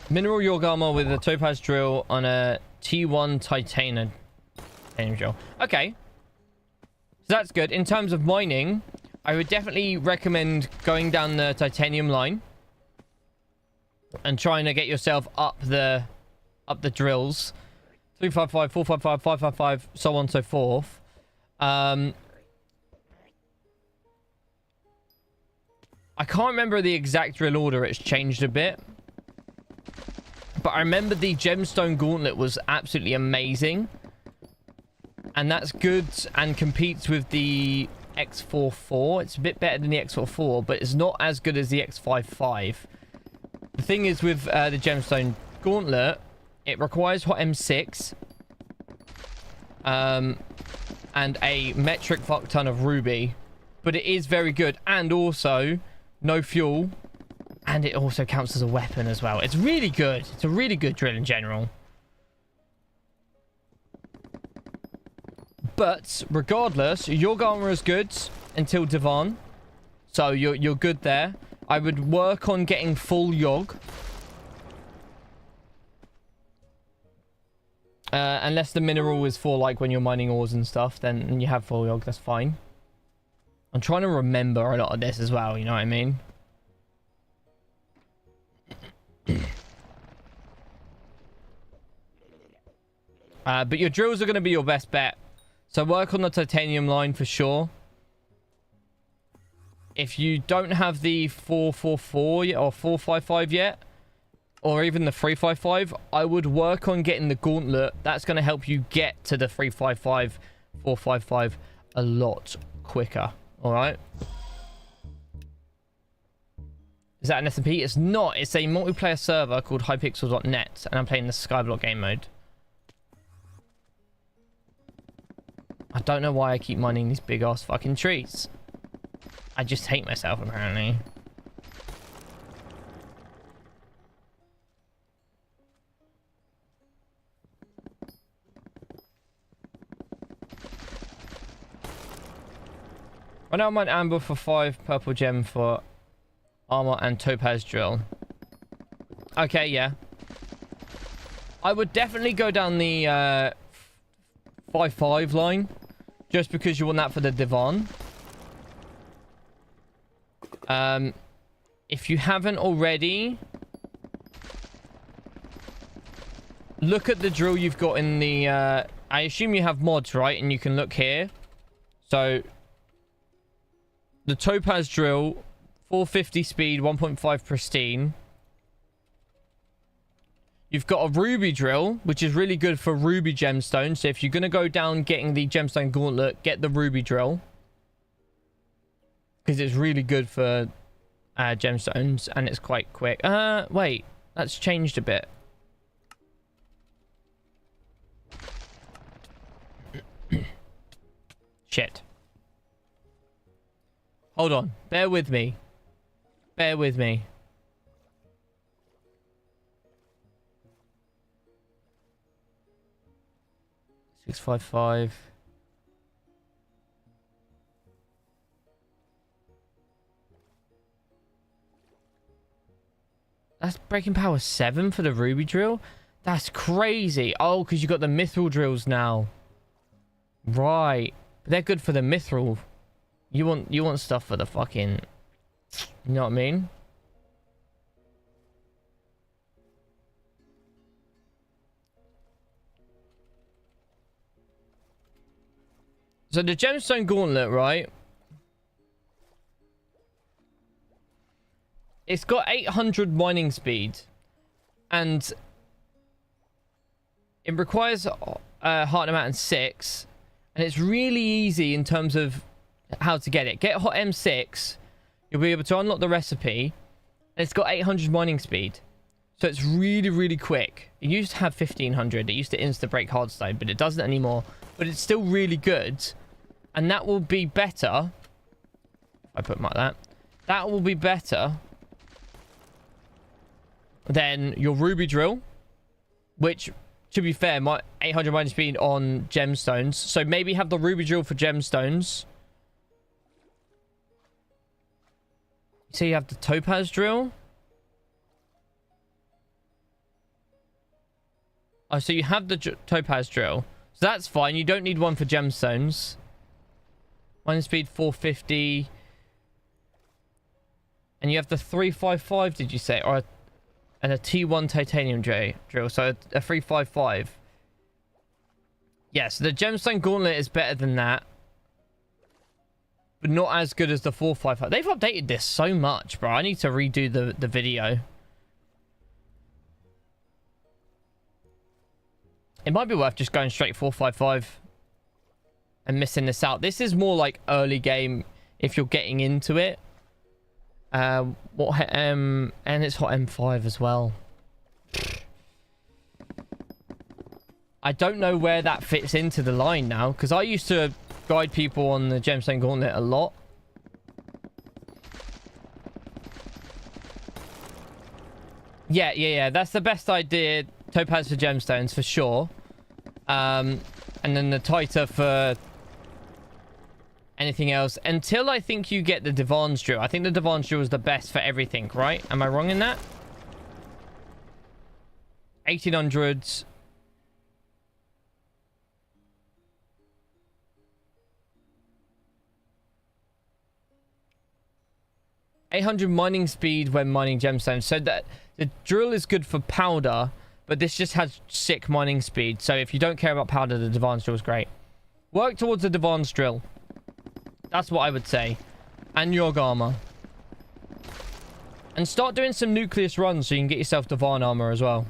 Mineral York armor with a topaz drill on a T1 titanium drill. Okay. So that's good. In terms of mining, I would definitely recommend going down the titanium line and trying to get yourself up the drills. 355, 455, 555, so on and so forth. I can't remember the exact drill order. It's changed a bit. But I remember the gemstone gauntlet was absolutely amazing. And that's good and competes with the X44. It's a bit better than the X44, but it's not as good as the X55. The thing is with the gemstone gauntlet, it requires hot M6, and a metric fuck ton of ruby, but it is very good. And also no fuel, and it also counts as a weapon as well. It's really good. It's a really good drill in general. But regardless, your armor is good until Divan, so you're good there. I would work on getting full Yog. Unless the mineral is for like when you're mining ores and stuff, then you have full Yog, that's fine. I'm trying to remember a lot of this as well, you know what I mean? But your drills are going to be your best bet. So work on the titanium line for sure. If you don't have the 444 yet, or 455 yet, or even the 355, I would work on getting the gauntlet. That's going to help you get to the 355, 455 a lot quicker. All right. Is that an SMP? It's not. It's a multiplayer server called HYPIXEL.net, and I'm playing the SKYBLOCK game mode. I don't know why I keep mining these big ass fucking trees. I just hate myself apparently. Right now I mine amber for 5 purple gem for armor and topaz drill. Okay, yeah. I would definitely go down the 5-5 line. Just because you want that for the Divan. If you haven't already, look at the drill you've got in the... I assume you have mods, right? And you can look here. So, the topaz drill, 450 speed, 1.5 pristine. You've got a ruby drill, which is really good for ruby gemstones. So if you're going to go down getting the gemstone gauntlet, get the ruby drill. Because it's really good for gemstones, and it's quite quick. Wait, that's changed a bit. Shit. Hold on. Bear with me. Bear with me. $655. That's breaking power 7 for the ruby drill? That's crazy. Oh, because you got the mithril drills now. Right. But they're good for the mithril. You want stuff for the fucking... You know what I mean? So the gemstone gauntlet, right? It's got 800 mining speed. And it requires Heart Mountain 6. And it's really easy in terms of how to get it. Get Hot M6. You'll be able to unlock the recipe. And it's got 800 mining speed. So it's really, really quick. It used to have 1500. It used to insta-break hardstone, but it doesn't anymore. But it's still really good. And that will be better. If I put them like that. That will be better than your ruby drill. Which, to be fair, my 800 mining speed on gemstones. So maybe have the ruby drill for gemstones. So you have the topaz drill. Oh, so you have the topaz drill. So that's fine. You don't need one for gemstones. Mining speed 450. And you have the 355, did you say? Or and a T1 titanium drill. So a 355. Yes, the gemstone gauntlet is better than that. But not as good as the 455. They've updated this so much, bro. I need to redo the video. It might be worth just going straight 455 and missing this out. This is more like early game if you're getting into it. And it's Hot M5 as well. I don't know where that fits into the line now, because I used to guide people on the Gemstone Gauntlet a lot. Yeah. That's the best idea. Topaz for gemstones, for sure. And then the tighter for anything else. Until I think you get the Divan's Drill. I think the Divan's Drill is the best for everything, right? Am I wrong in that? 1800s. $800 mining speed when mining gemstones. So that the drill is good for powder, but this just has sick mining speed. So if you don't care about powder, the Divan's Drill is great. Work towards the Divan's Drill. That's what I would say. And Yogg armor. And start doing some nucleus runs so you can get yourself Divan armor as well.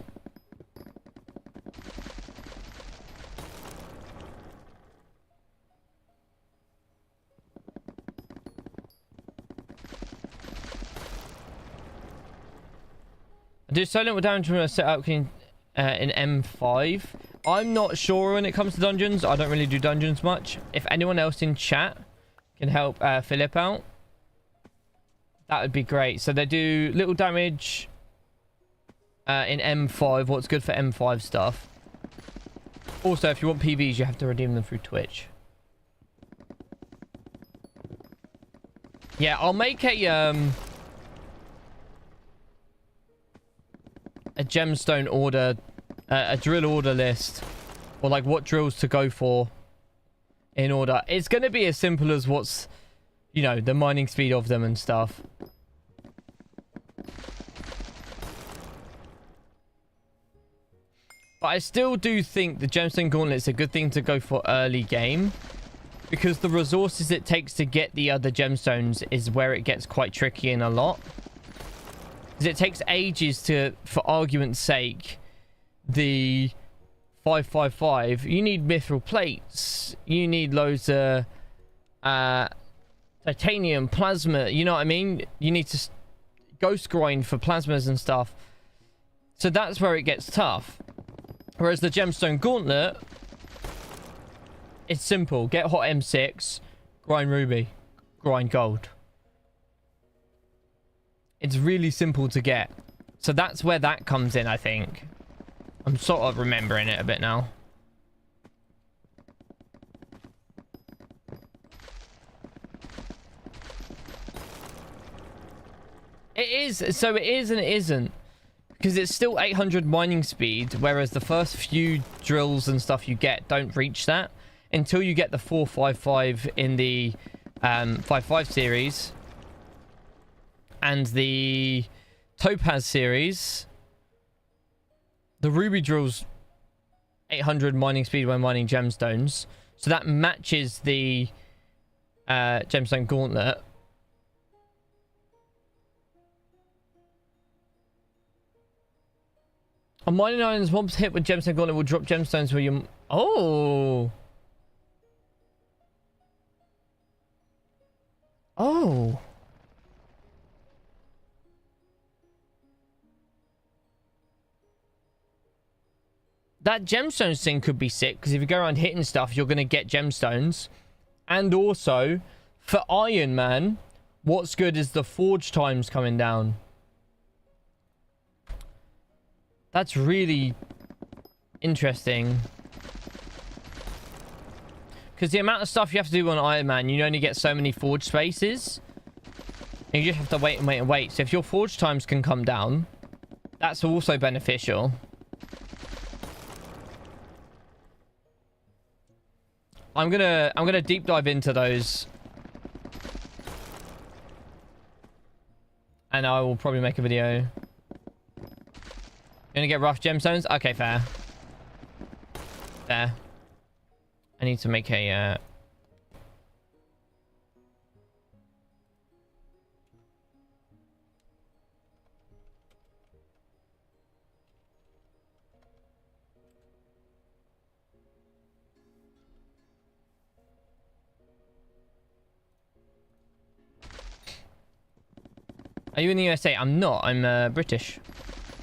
Do so little damage when I set up in M5. I'm not sure when it comes to dungeons. I don't really do dungeons much. If anyone else in chat can help Philip out, that would be great. So they do little damage in M5. What's good for M5 stuff. Also, if you want PVs, you have to redeem them through Twitch. Yeah, I'll make a gemstone order, a drill order list, or like what drills to go for in order. It's going to be as simple as what's, you know, the mining speed of them and stuff. But I still do think the gemstone gauntlet is a good thing to go for early game, because the resources it takes to get the other gemstones is where it gets quite tricky in a lot. Because it takes ages to, for argument's sake, the 555. You need mithril plates. You need loads of titanium, plasma. You know what I mean? You need to ghost grind for plasmas and stuff. So that's where it gets tough. Whereas the gemstone gauntlet, it's simple. Get hot M6, grind ruby, grind gold. It's really simple to get. So that's where that comes in, I think. I'm sort of remembering it a bit now. It is. So it is and it isn't. Because it's still 800 mining speed, whereas the first few drills and stuff you get don't reach that. Until you get the 455 in the 55 series. And the Topaz series, the Ruby drill's 800 mining speed when mining gemstones. So that matches the gemstone gauntlet. On mining islands, mobs hit with gemstone gauntlet will drop gemstones where you... Oh! Oh! That gemstones thing could be sick, because if you go around hitting stuff, you're going to get gemstones. And also, for Iron Man, what's good is the forge times coming down. That's really interesting. Because the amount of stuff you have to do on Iron Man, you only get so many forge spaces. And you just have to wait and wait and wait. So if your forge times can come down, that's also beneficial. I'm gonna deep dive into those, and I will probably make a video. Gonna get rough gemstones. Okay, fair. Fair. I need to make a Are you in the USA? I'm not. I'm British.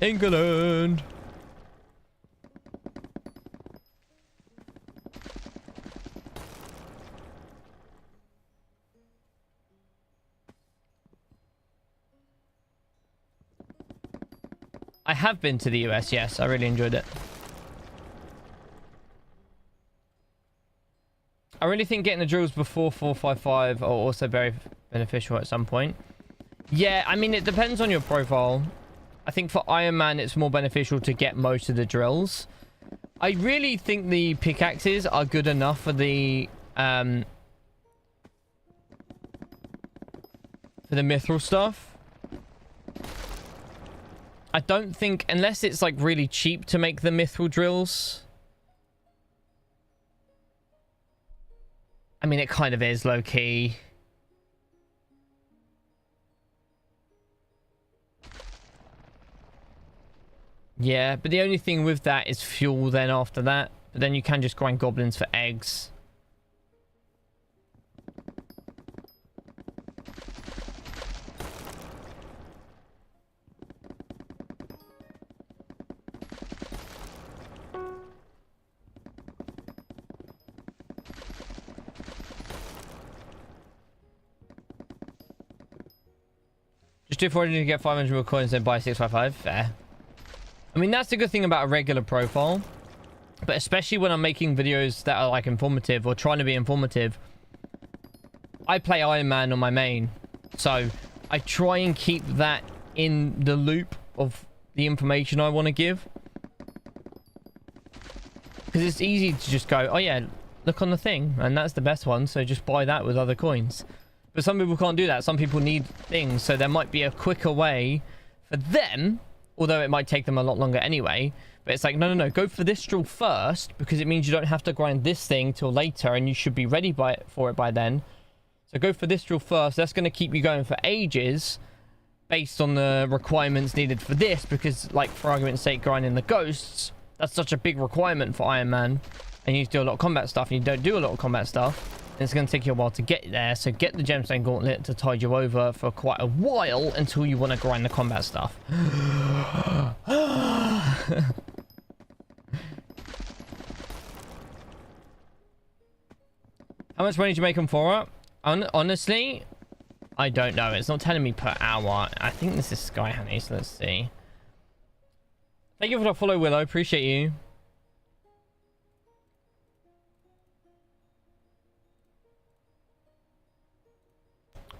England. I have been to the US, yes. I really enjoyed it. I really think getting the drills before 455 are also very beneficial at some point. Yeah, I mean, it depends on your profile. I think for Iron Man, it's more beneficial to get most of the drills. I really think the pickaxes are good enough for the mithril stuff. I don't think, unless it's like really cheap to make the mithril drills. I mean, it kind of is low key. Yeah, but the only thing with that is fuel then after that. But then you can just grind goblins for eggs. Just do 400 to get 500 more coins and buy 655. Fair. I mean, that's the good thing about a regular profile. But especially when I'm making videos that are like informative or trying to be informative. I play Iron Man on my main. So I try and keep that in the loop of the information I want to give. Because it's easy to just go, oh yeah, look on the thing. And that's the best one. So just buy that with other coins. But some people can't do that. Some people need things. So there might be a quicker way for them. Although it might take them a lot longer anyway. But it's like, no. Go for this drill first. Because it means you don't have to grind this thing till later. And you should be ready for it by then. So go for this drill first. That's going to keep you going for ages. Based on the requirements needed for this. Because, like, for argument's sake, grinding the ghosts. That's such a big requirement for Iron Man. And you need to do a lot of combat stuff. And you don't do a lot of combat stuff. It's going to take you a while to get there, so get the gemstone gauntlet to tide you over for quite a while until you want to grind the combat stuff. How much money do you make them for? Honestly, I don't know. It's not telling me per hour. I think this is Sky Honey, so let's see. Thank you for the follow, Willow. Appreciate you.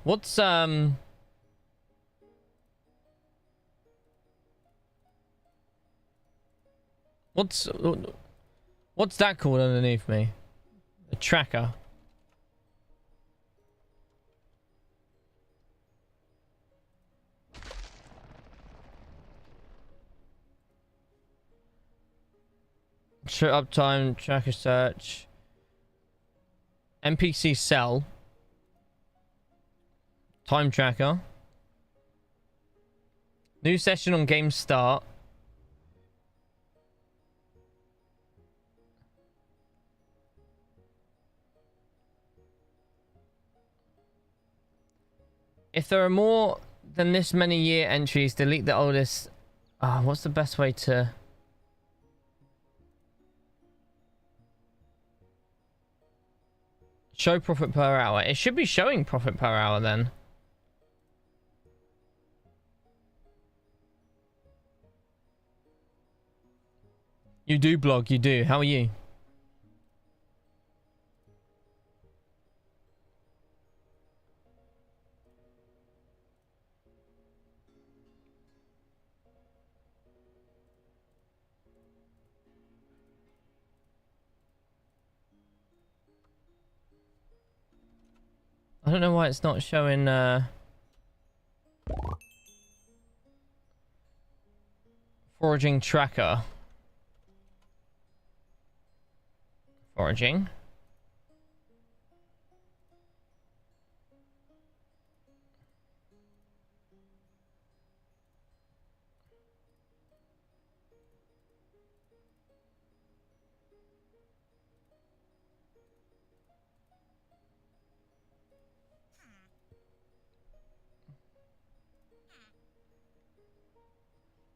What's that called underneath me? A tracker. Show uptime, tracker search. NPC cell. Time tracker. New session on game start. If there are more than this many year entries, delete the oldest. What's the best way to... Show profit per hour. It should be showing profit per hour then. You do blog, you do. How are you? I don't know why it's not showing foraging tracker. Foraging.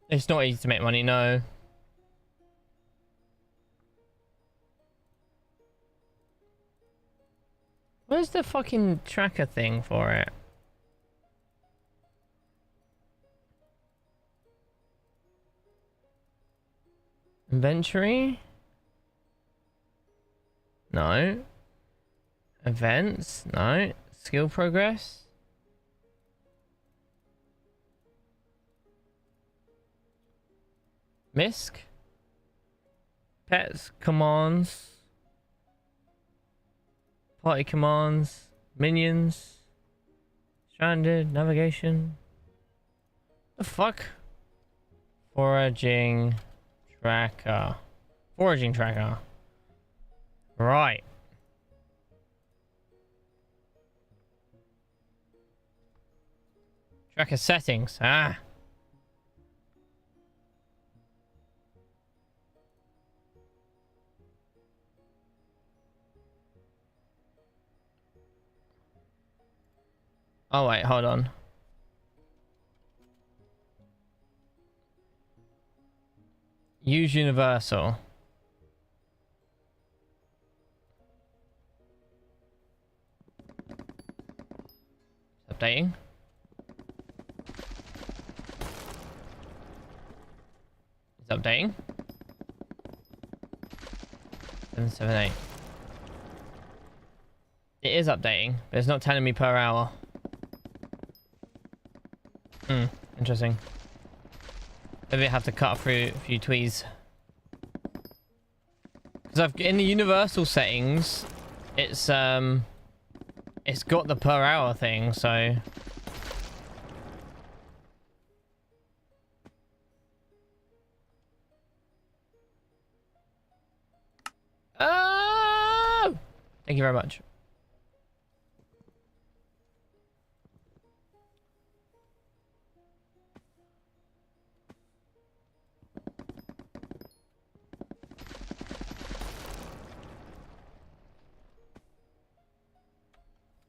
It's not easy to make money, no. Where's the fucking tracker thing for it? Inventory? No. Events? No. Skill progress? MISC? Pets, commands, party commands, minions, stranded, navigation. The fuck? Foraging tracker. Foraging tracker. Right. Tracker settings. Ah. Oh wait, hold on. Use universal. Updating. It's updating. 778. It is updating, but it's not telling me per hour. Interesting. Maybe I have to cut through a few tweets. Because I've in the universal settings, it's got the per hour thing, so oh! Thank you very much.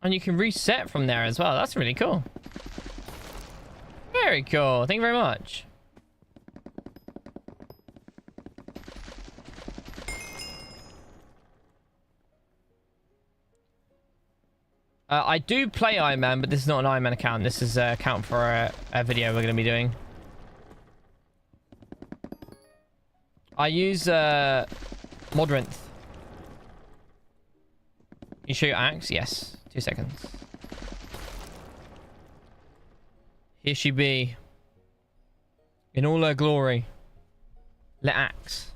And you can reset from there as well. That's really cool. Very cool. Thank you very much. I do play Iron Man, but this is not an Iron Man account. This is an account for a video we're going to be doing. I use Modrinth. You show your axe? Yes. 2 seconds. Here she be. In all her glory. Let axe.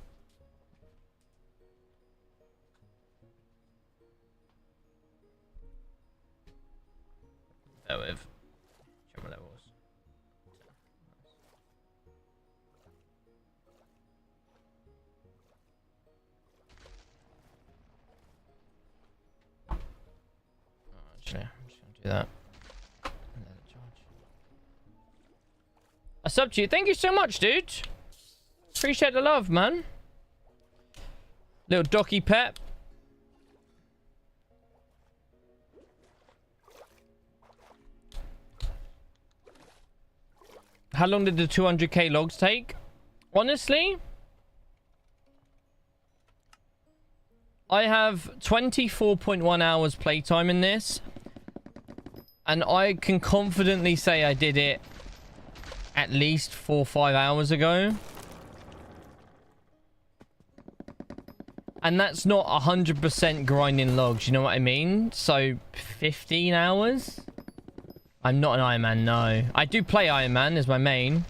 There with. Show my levels. Actually, I'm just gonna do that. A sub to you. Thank you so much, dude. Appreciate the love, man. Little docky pet. How long did the 200k logs take? Honestly, I have 24.1 hours playtime in this. And I can confidently say I did it at least 4 or 5 hours ago. And that's not 100% grinding logs, you know what I mean? So, 15 hours? I'm not an Iron Man, no. I do play Iron Man as my main.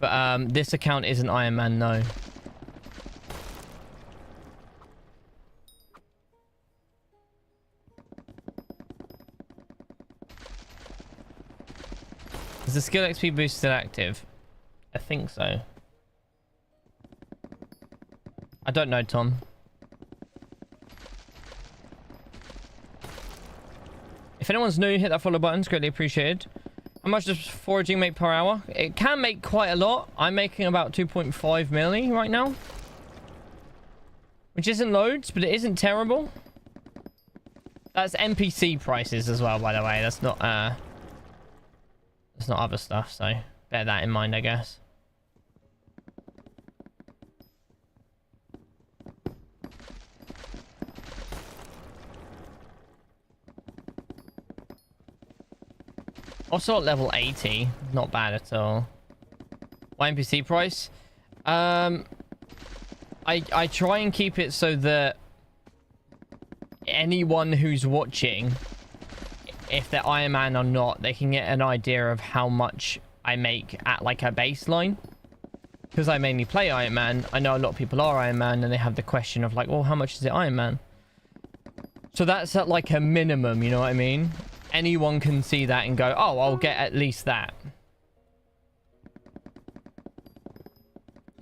But this account isn't Iron Man, no. Is the skill XP boost still active? I think so. I don't know, Tom. If anyone's new, hit that follow button. It's greatly appreciated. How much does foraging make per hour? It can make quite a lot. I'm making about 2.5 milli right now. Which isn't loads, but it isn't terrible. That's NPC prices as well, by the way. That's not other stuff, so bear that in mind, I guess. Also at level 80, not bad at all. Why NPC price? I try and keep it so that anyone who's watching, if they're Iron Man or not, they can get an idea of how much I make at like a baseline. Because I mainly play Iron Man, I know a lot of people are Iron Man and they have the question of like, well, how much is it Iron Man? So that's at like a minimum, you know what I mean? Anyone can see that and go, oh, I'll get at least that.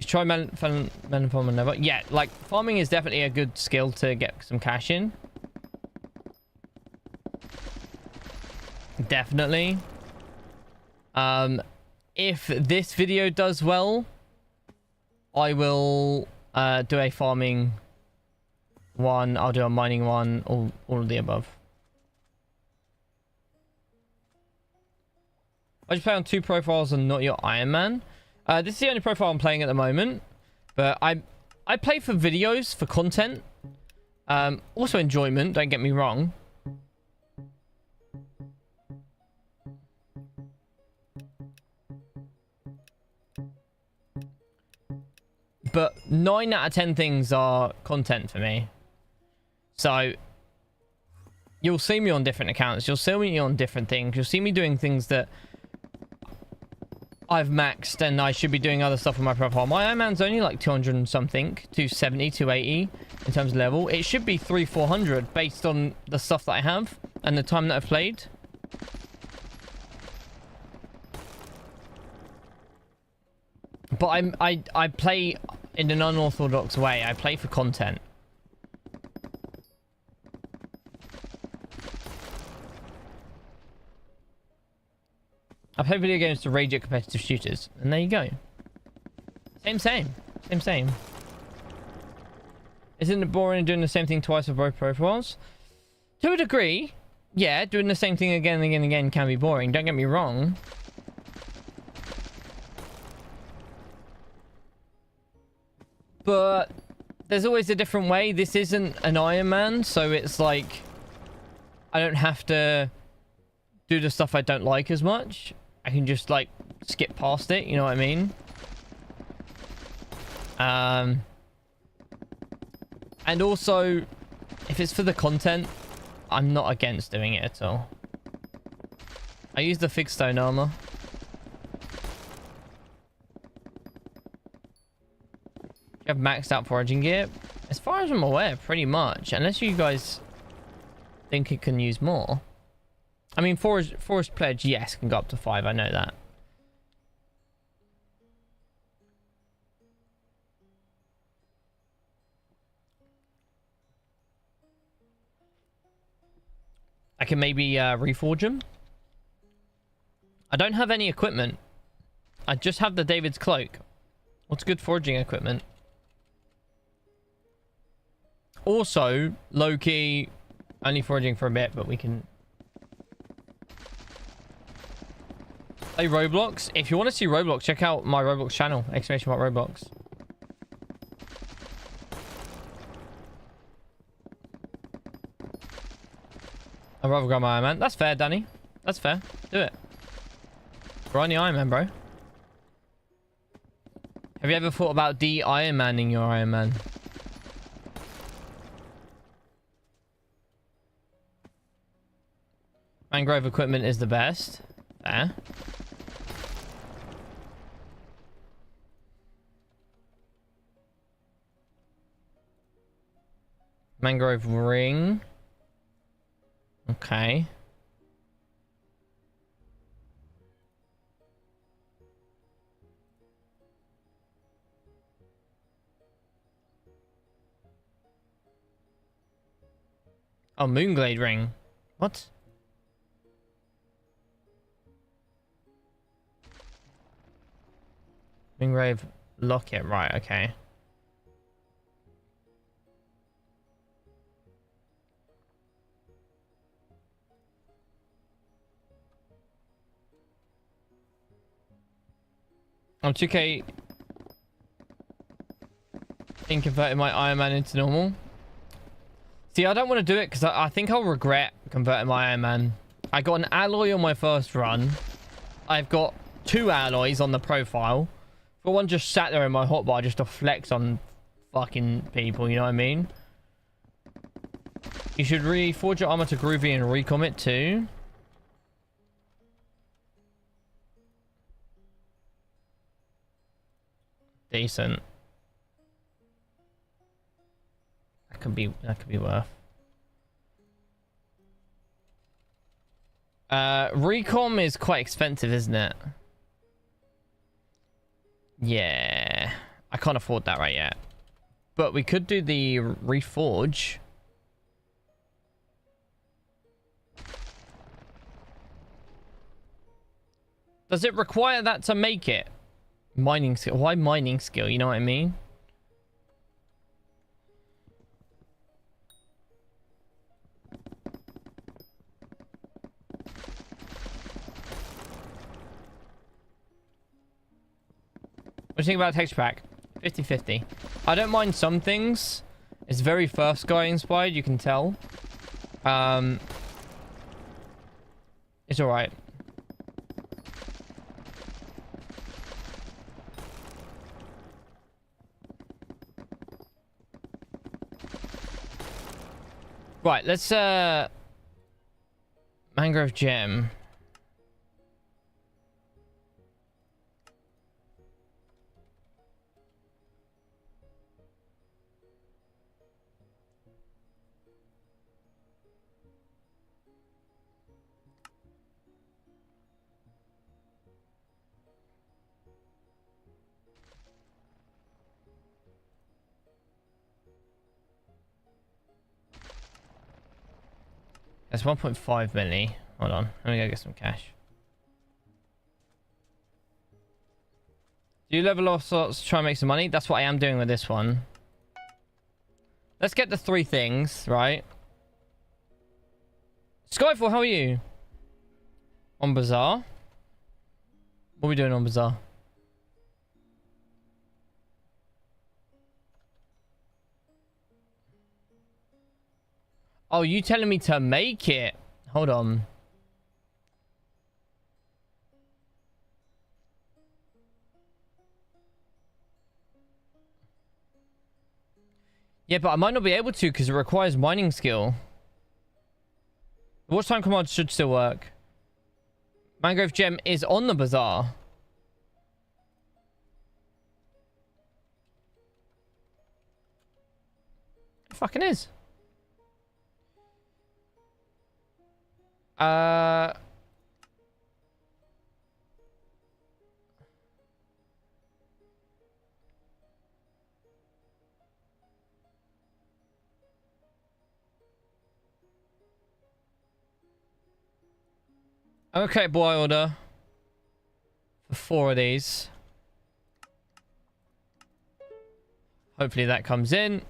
Try melon farm and never. Yeah, like farming is definitely a good skill to get some cash in. Definitely. If this video does well, I will do a farming one. I'll do a mining one. All of the above. I just play on 2 profiles and not your Iron Man. This is the only profile I'm playing at the moment, but I play for videos, for content, also enjoyment, don't get me wrong. But 9 out of 10 things are content for me. So you'll see me on different accounts, you'll see me on different things, you'll see me doing things that I've maxed and I should be doing other stuff on my profile. My Iron Man's only like 200 and something, 270, 280 in terms of level. It should be 300-400 based on the stuff that I have and the time that I've played. But I play in an unorthodox way. I play for content. I play video games to rage at competitive shooters. And there you go. Same. Isn't it boring doing the same thing twice for both profiles? To a degree, yeah, doing the same thing again and again and again can be boring. Don't get me wrong. But there's always a different way. This isn't an Iron Man, so it's like I don't have to do the stuff I don't like as much. I can just like skip past it, you know what I mean? And also, if it's for the content, I'm not against doing it at all. I use the fixed stone armor. You have maxed out foraging gear? As far as I'm aware, pretty much. Unless you guys think it can use more. I mean, Forest Pledge, yes, can go up to 5. I know that. I can maybe reforge them. I don't have any equipment. I just have the David's Cloak. What's good foraging equipment? Also, low-key, only foraging for a bit, but we can play Roblox. If you want to see Roblox, check out my Roblox channel. Exclamation mark Roblox. I'd rather go my Iron Man. That's fair, Danny. That's fair. Do it. We're on the Iron Man, bro. Have you ever thought about de-Iron Manning your Iron Man? Mangrove equipment is the best. There. Mangrove ring. Okay. Oh, Moonglade ring. What? Moongrave locket. Right, okay. I'm 2K in converting my Iron Man into normal. See, I don't want to do it because I think I'll regret converting my Iron Man. I got an alloy on my first run. I've got 2 alloys on the profile. But one just sat there in my hotbar just to flex on fucking people, you know what I mean? You should reforge your armor to Groovy and recom it too. Decent. That could be worth. Recom is quite expensive, isn't it? Yeah. I can't afford that right yet. But we could do the reforge. Does it require that to make it? Mining skill. Why mining skill? You know what I mean? What do you think about texture pack? 50-50. I don't mind some things. It's very First Guy inspired, you can tell. It's alright. Right, let's Mangrove Gem. That's 1.5 milli. Hold on. Let me go get some cash. Do you level off slots to try and make some money? That's what I am doing with this one. Let's get the 3 things, right? Skyfall, how are you? On Bazaar? What are we doing on Bazaar? Oh, you telling me to make it? Hold on. Yeah, but I might not be able to because it requires mining skill. Watch time command should still work. Mangrove Gem is on the Bazaar. It fucking is. Okay, boy order. For 4 of these. Hopefully that comes in.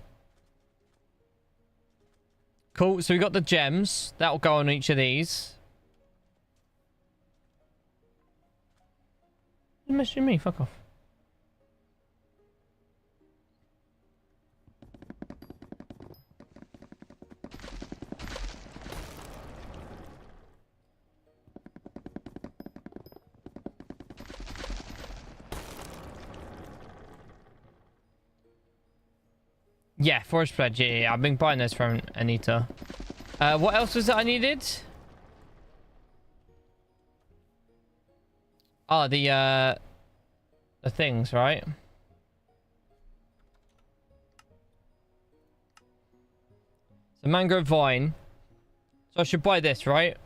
Cool, so we got the gems. That'll go on each of these. You're messaging me, fuck off. Yeah, Forest Pledge. Yeah, I've been buying this from Anita. What else was it I needed? Oh, the things, right? The mangrove vine. So I should buy this, right?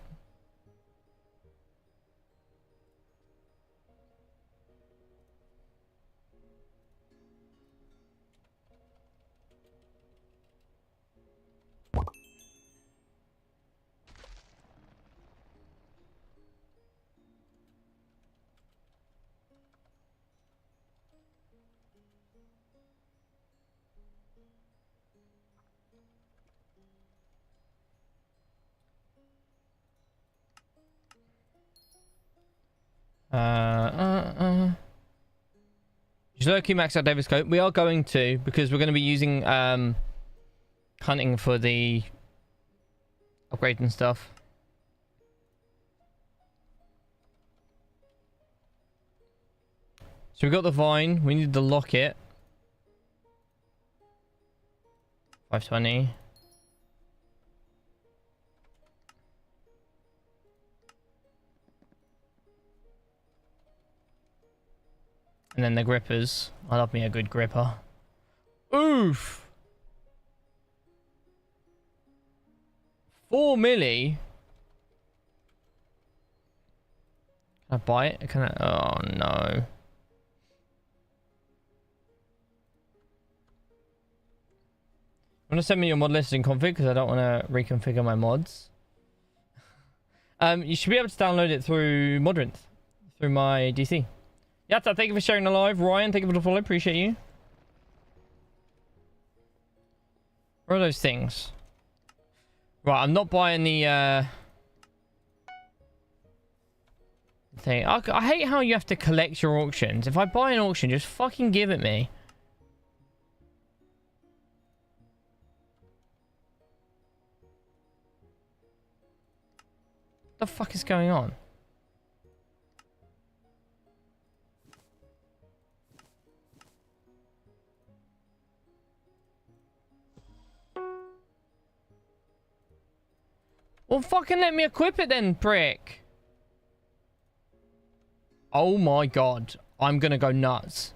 Just low-key max out Davis Coat. We are going to, because we're going to be using hunting for the upgrade and stuff. So we got the vine. We need the locket. 520. And then the grippers. I love me a good gripper. Oof! 4 milli? Can I buy it? Can I? Oh no. Want to send me your mod list and config because I don't want to reconfigure my mods. You should be able to download it through Modrinth, through my DC. Yeah, thank you for sharing the live. Ryan, thank you for the follow. Appreciate you. What are those things? Right, I'm not buying the thing. I hate how you have to collect your auctions. If I buy an auction, just fucking give it me. What the fuck is going on? Well, fucking let me equip it then, prick. Oh my god. I'm gonna go nuts.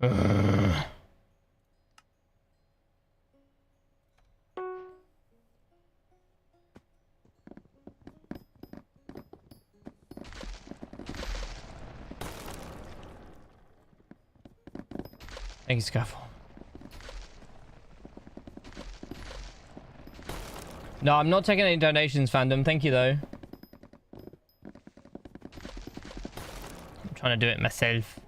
Ugh. Thank you, Skyfall. No, I'm not taking any donations, fandom. Thank you, though. I'm trying to do it myself.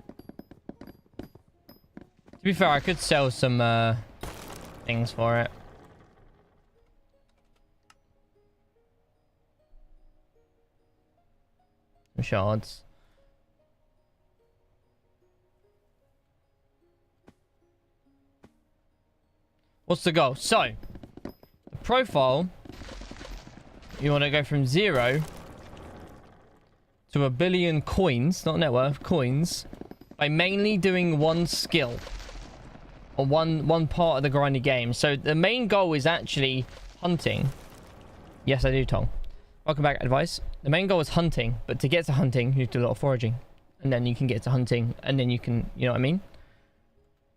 To be fair, I could sell some things for it. Some shards. What's the goal? So, the profile, you want to go from 0 to 1 billion coins, not net worth, coins, by mainly doing one skill. Or one part of the grindy game. So the main goal is actually hunting. Yes, I do, Tom. Welcome back, advice. The main goal is hunting, but to get to hunting, you need to do a lot of foraging. And then you can get to hunting, and then you can, you know what I mean?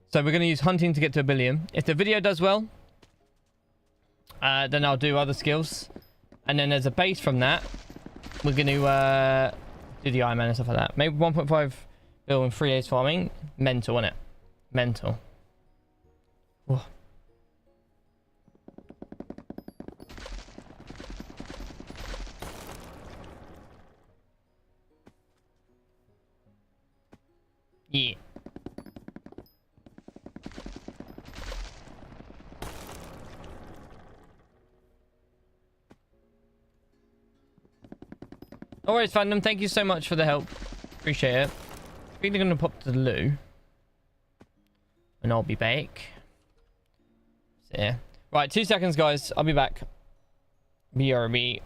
So we're going to use hunting to get to 1 billion. If the video does well, then I'll do other skills. And then as a base from that, we're going to do the Iron Man and stuff like that. Maybe 1.5 bill in 3 days farming. Mental, innit? Mental. Whoa. Yeah. No worries, fandom. Thank you so much for the help. Appreciate it. I think they're going to pop to the loo. And I'll be back. So, yeah. Right, 2 seconds, guys. I'll be back. BRB.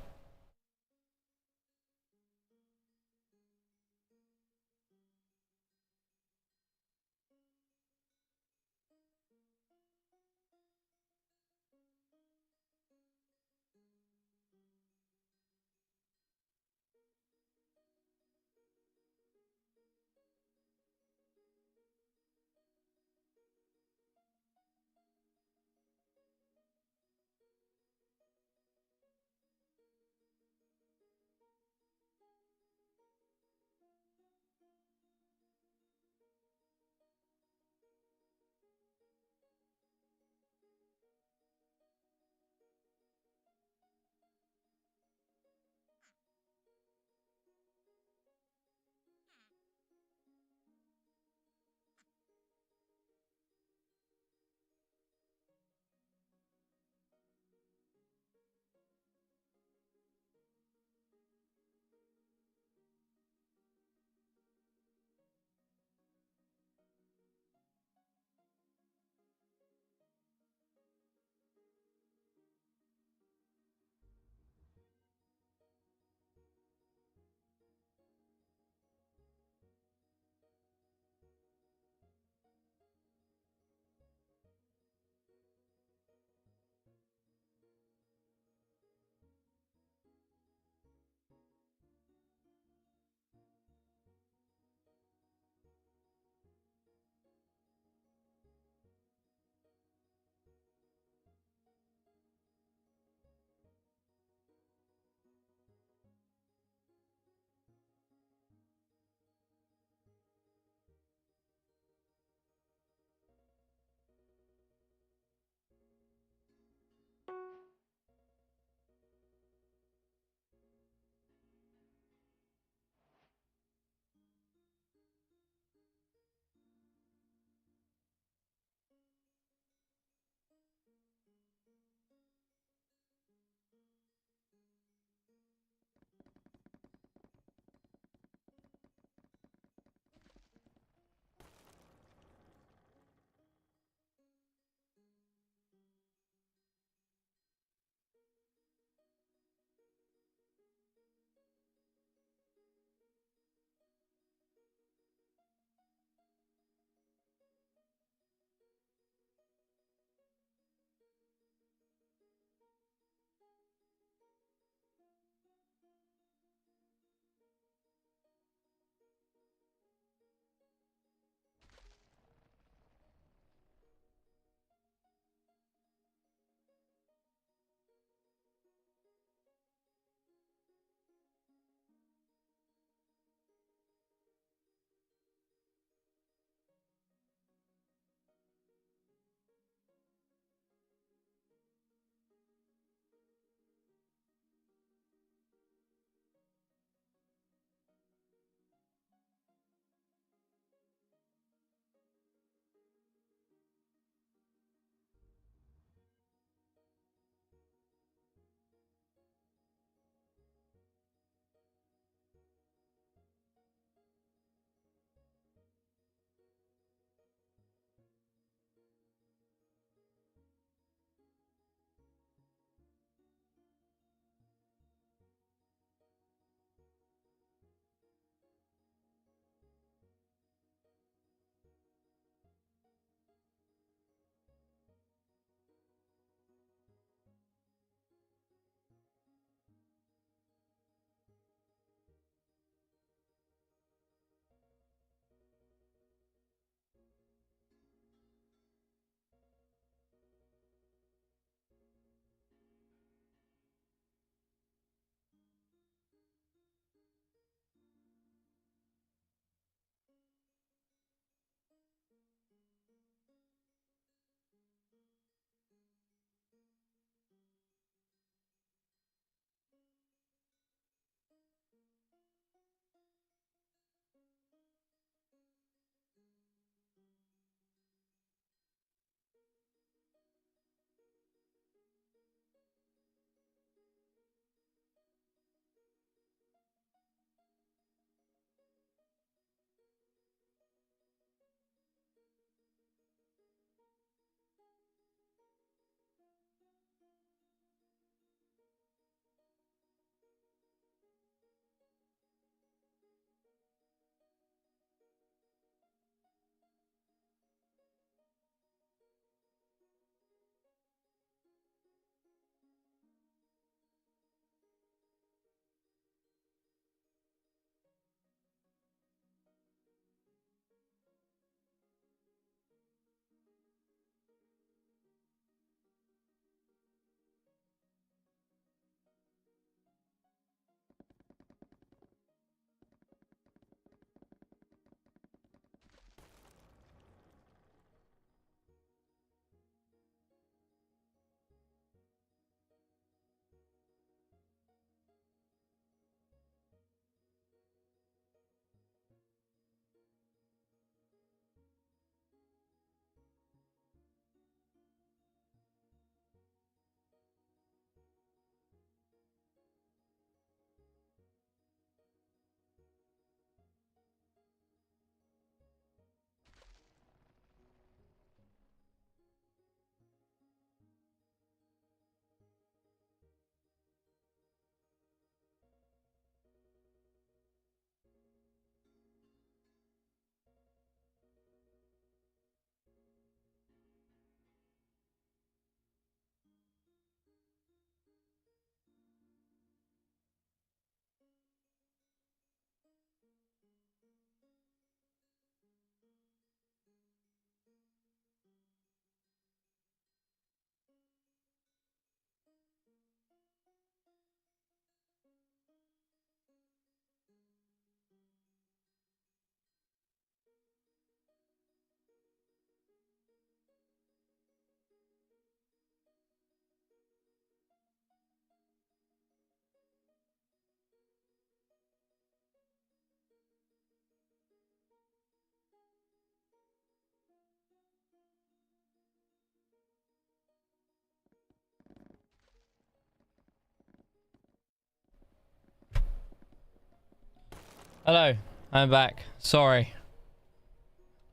Hello, I'm back. Sorry.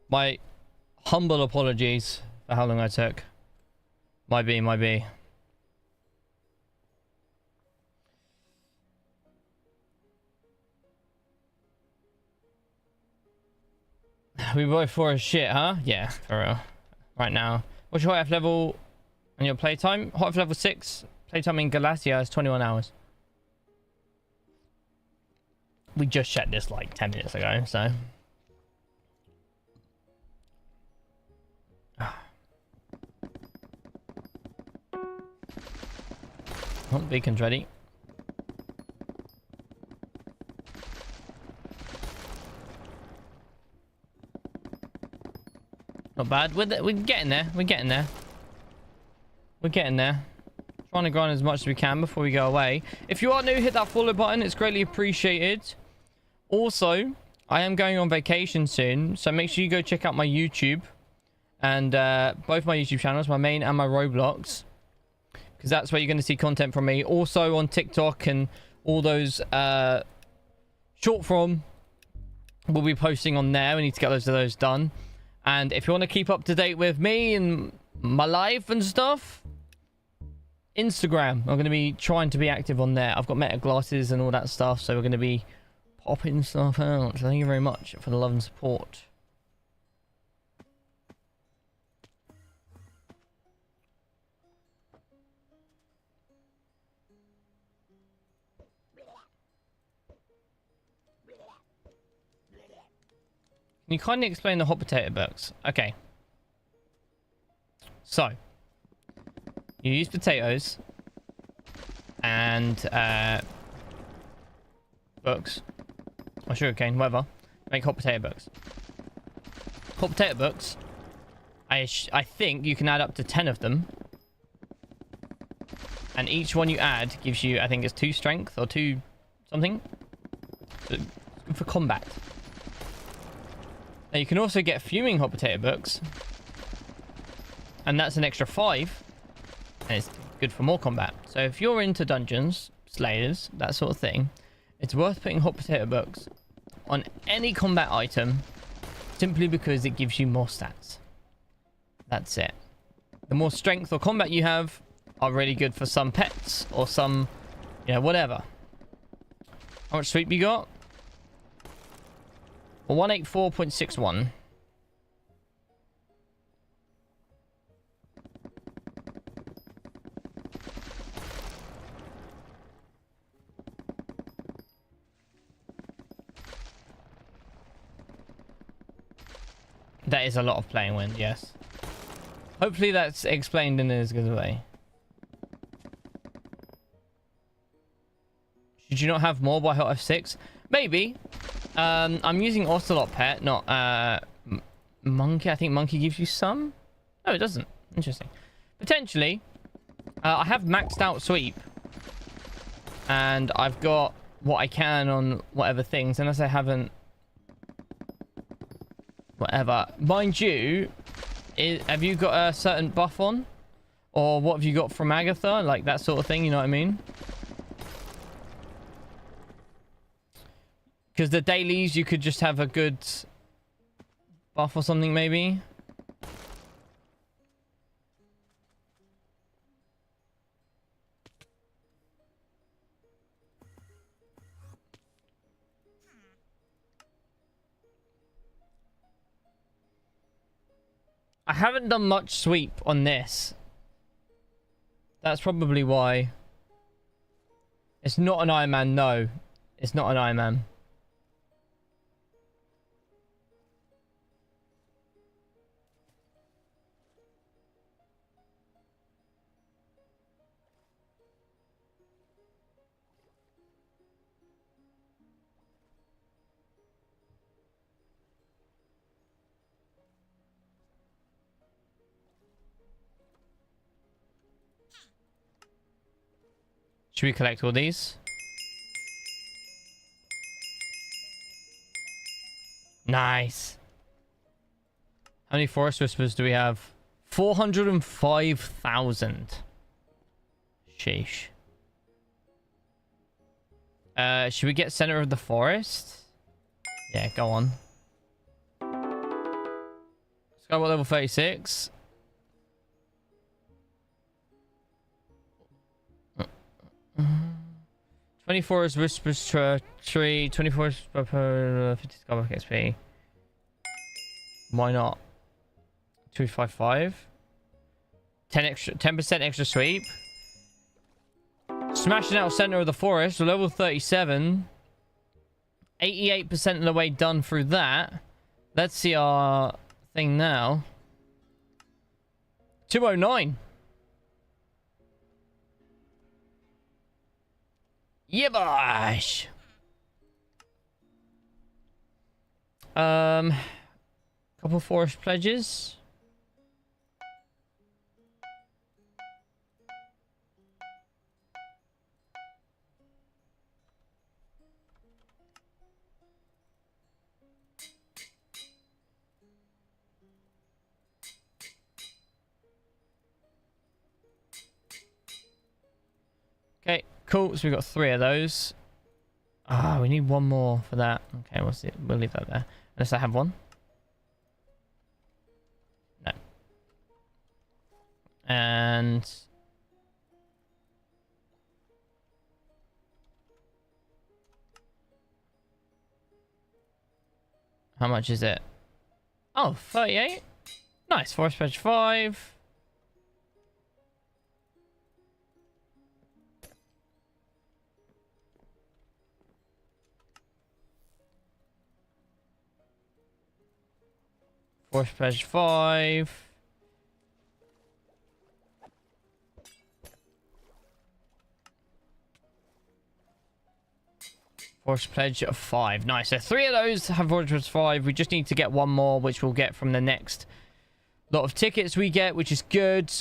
My humble apologies for how long I took. Might be. We both for a shit, huh? Yeah, for real. Right now. What's your hot F level and your playtime? Hot F level 6. Playtime in Galatia is 21 hours. We just checked this like 10 minutes ago, so. Oh, beacon's ready. Not bad. We're getting there. We're getting there. We're getting there. Trying to grind as much as we can before we go away. If you are new, hit that follow button. It's greatly appreciated. Also, I am going on vacation soon, so make sure you go check out my YouTube and both my YouTube channels, my main and my Roblox, because that's where you're going to see content from me. Also on TikTok and all those short form, we'll be posting on there. We need to get those done. And if you want to keep up to date with me and my life and stuff, Instagram, I'm going to be trying to be active on there. I've got Meta glasses and all that stuff, so we're going to be popping stuff out. So thank you very much for the love and support. Can you kindly explain the hot potato books? Okay. So, you use potatoes and books or sugarcane, whatever. Make hot potato books. Hot potato books. I think you can add up to 10 of them, and each one you add gives you, I think it's 2 strength or 2 something for combat. Now you can also get fuming hot potato books, and that's an extra 5, and it's good for more combat. So if you're into dungeons, slayers, that sort of thing, it's worth putting hot potato books on any combat item simply because it gives you more stats. That's it. The more strength or combat you have are really good for some pets or some, you know, whatever. How much sweep you got? 184.61. That is a lot of playing wind, yes. Hopefully that's explained in as good a way. Should you not have more by hot F6? Maybe. I'm using Ocelot Pet, not Monkey. I think Monkey gives you some. No, it doesn't. Interesting. Potentially. I have maxed out sweep. And I've got what I can on whatever things, unless I haven't. Whatever. Mind you, have you got a certain buff on? Or what have you got from Agatha? Like that sort of thing, you know what I mean? Because the dailies, you could just have a good buff or something, maybe. I haven't done much sweep on this. That's probably why. It's not an Iron Man, no. It's not an Iron Man. Should we collect all these? Nice. How many Forest Whispers do we have? 405,000. Sheesh. Should we get Center of the Forest? Yeah, go on. SKYBLOCK level 36. Uh, 24 is Whispers Tree. 24 is 50 SKYBLOCK XP. Why not? 255. 10% extra sweep. Smashing out center of the forest. Level 37. 88% of the way done through that. Let's see our thing now. 209. Yeah, bosh. Couple forest pledges. Okay, cool. So we got 3 of those. Ah, we need 1 more for that. Okay, we'll see. We'll leave that there. Unless I have 1. No. And how much is it? Oh, 38. Nice. Forest Pledge 5. Forest Pledge 5. Forest Pledge of 5. Nice. So 3 of those have Forest Pledge 5. We just need to get 1 more, which we'll get from the next lot of tickets we get, which is good.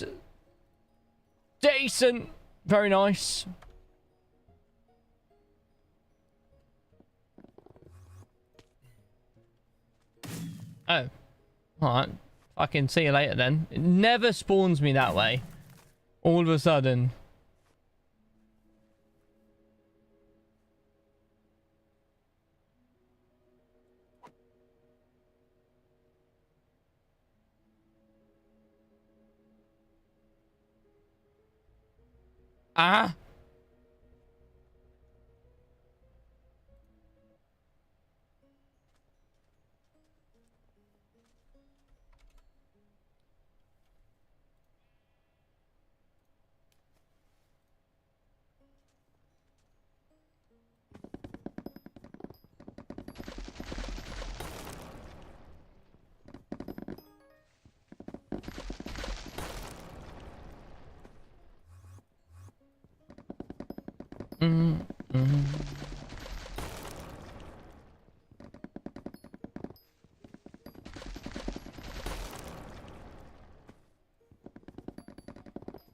Decent. Very nice. Oh. Alright. Fucking see you later then. It never spawns me that way. All of a sudden. Ah!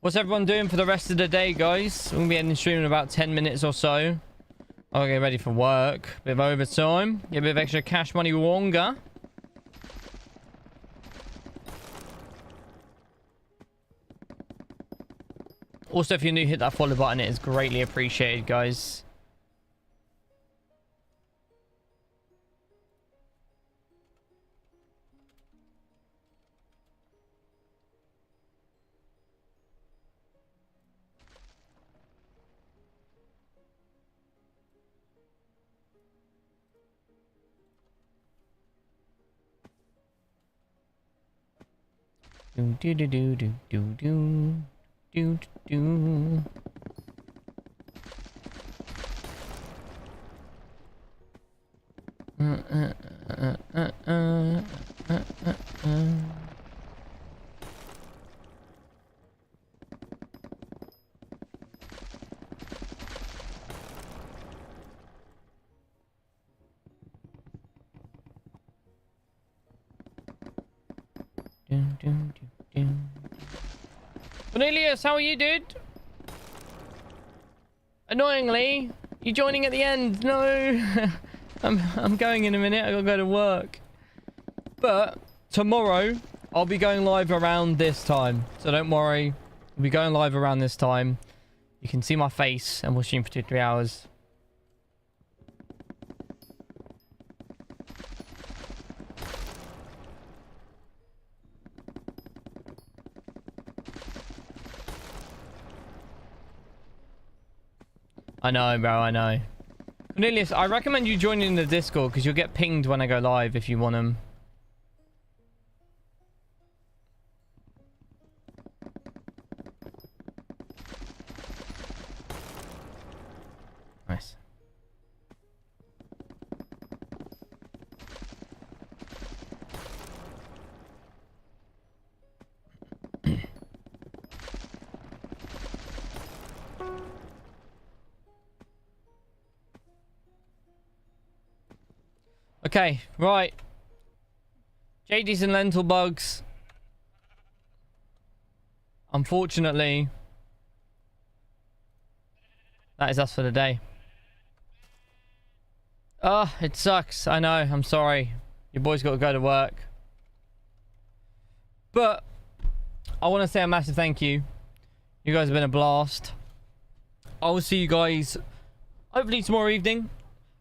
What's everyone doing for the rest of the day, guys? We'll be ending stream in about 10 minutes or so. I'll get ready for work. Bit of overtime. Get a bit of extra cash money wonga. Also, if you're new, hit that follow button. It is greatly appreciated, guys. Do do do do do do do do. Cornelius, how are you, dude? Annoyingly, you joining at the end? No, I'm going in a minute. I gotta go to work. But tomorrow I'll be going live around this time, so don't worry. I'll be going live around this time. You can see my face, and we'll stream for 2-3 hours. I know, bro. I know. Cornelius, I recommend you joining the Discord because you'll get pinged when I go live if you want them. Nice. Okay, right. JD's and lentil bugs. Unfortunately, that is us for the day. Oh, it sucks. I know. I'm sorry. Your boy's got to go to work. But I want to say a massive thank you. You guys have been a blast. I will see you guys hopefully tomorrow evening.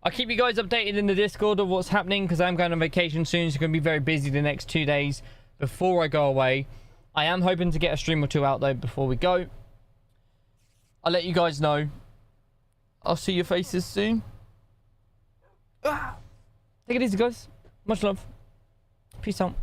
I'll keep you guys updated in the Discord of what's happening because I'm going on vacation soon. So I'm going to be very busy the next 2 days before I go away. I am hoping to get a stream or two out though before we go. I'll let you guys know. I'll see your faces soon. Take it easy, guys. Much love. Peace out.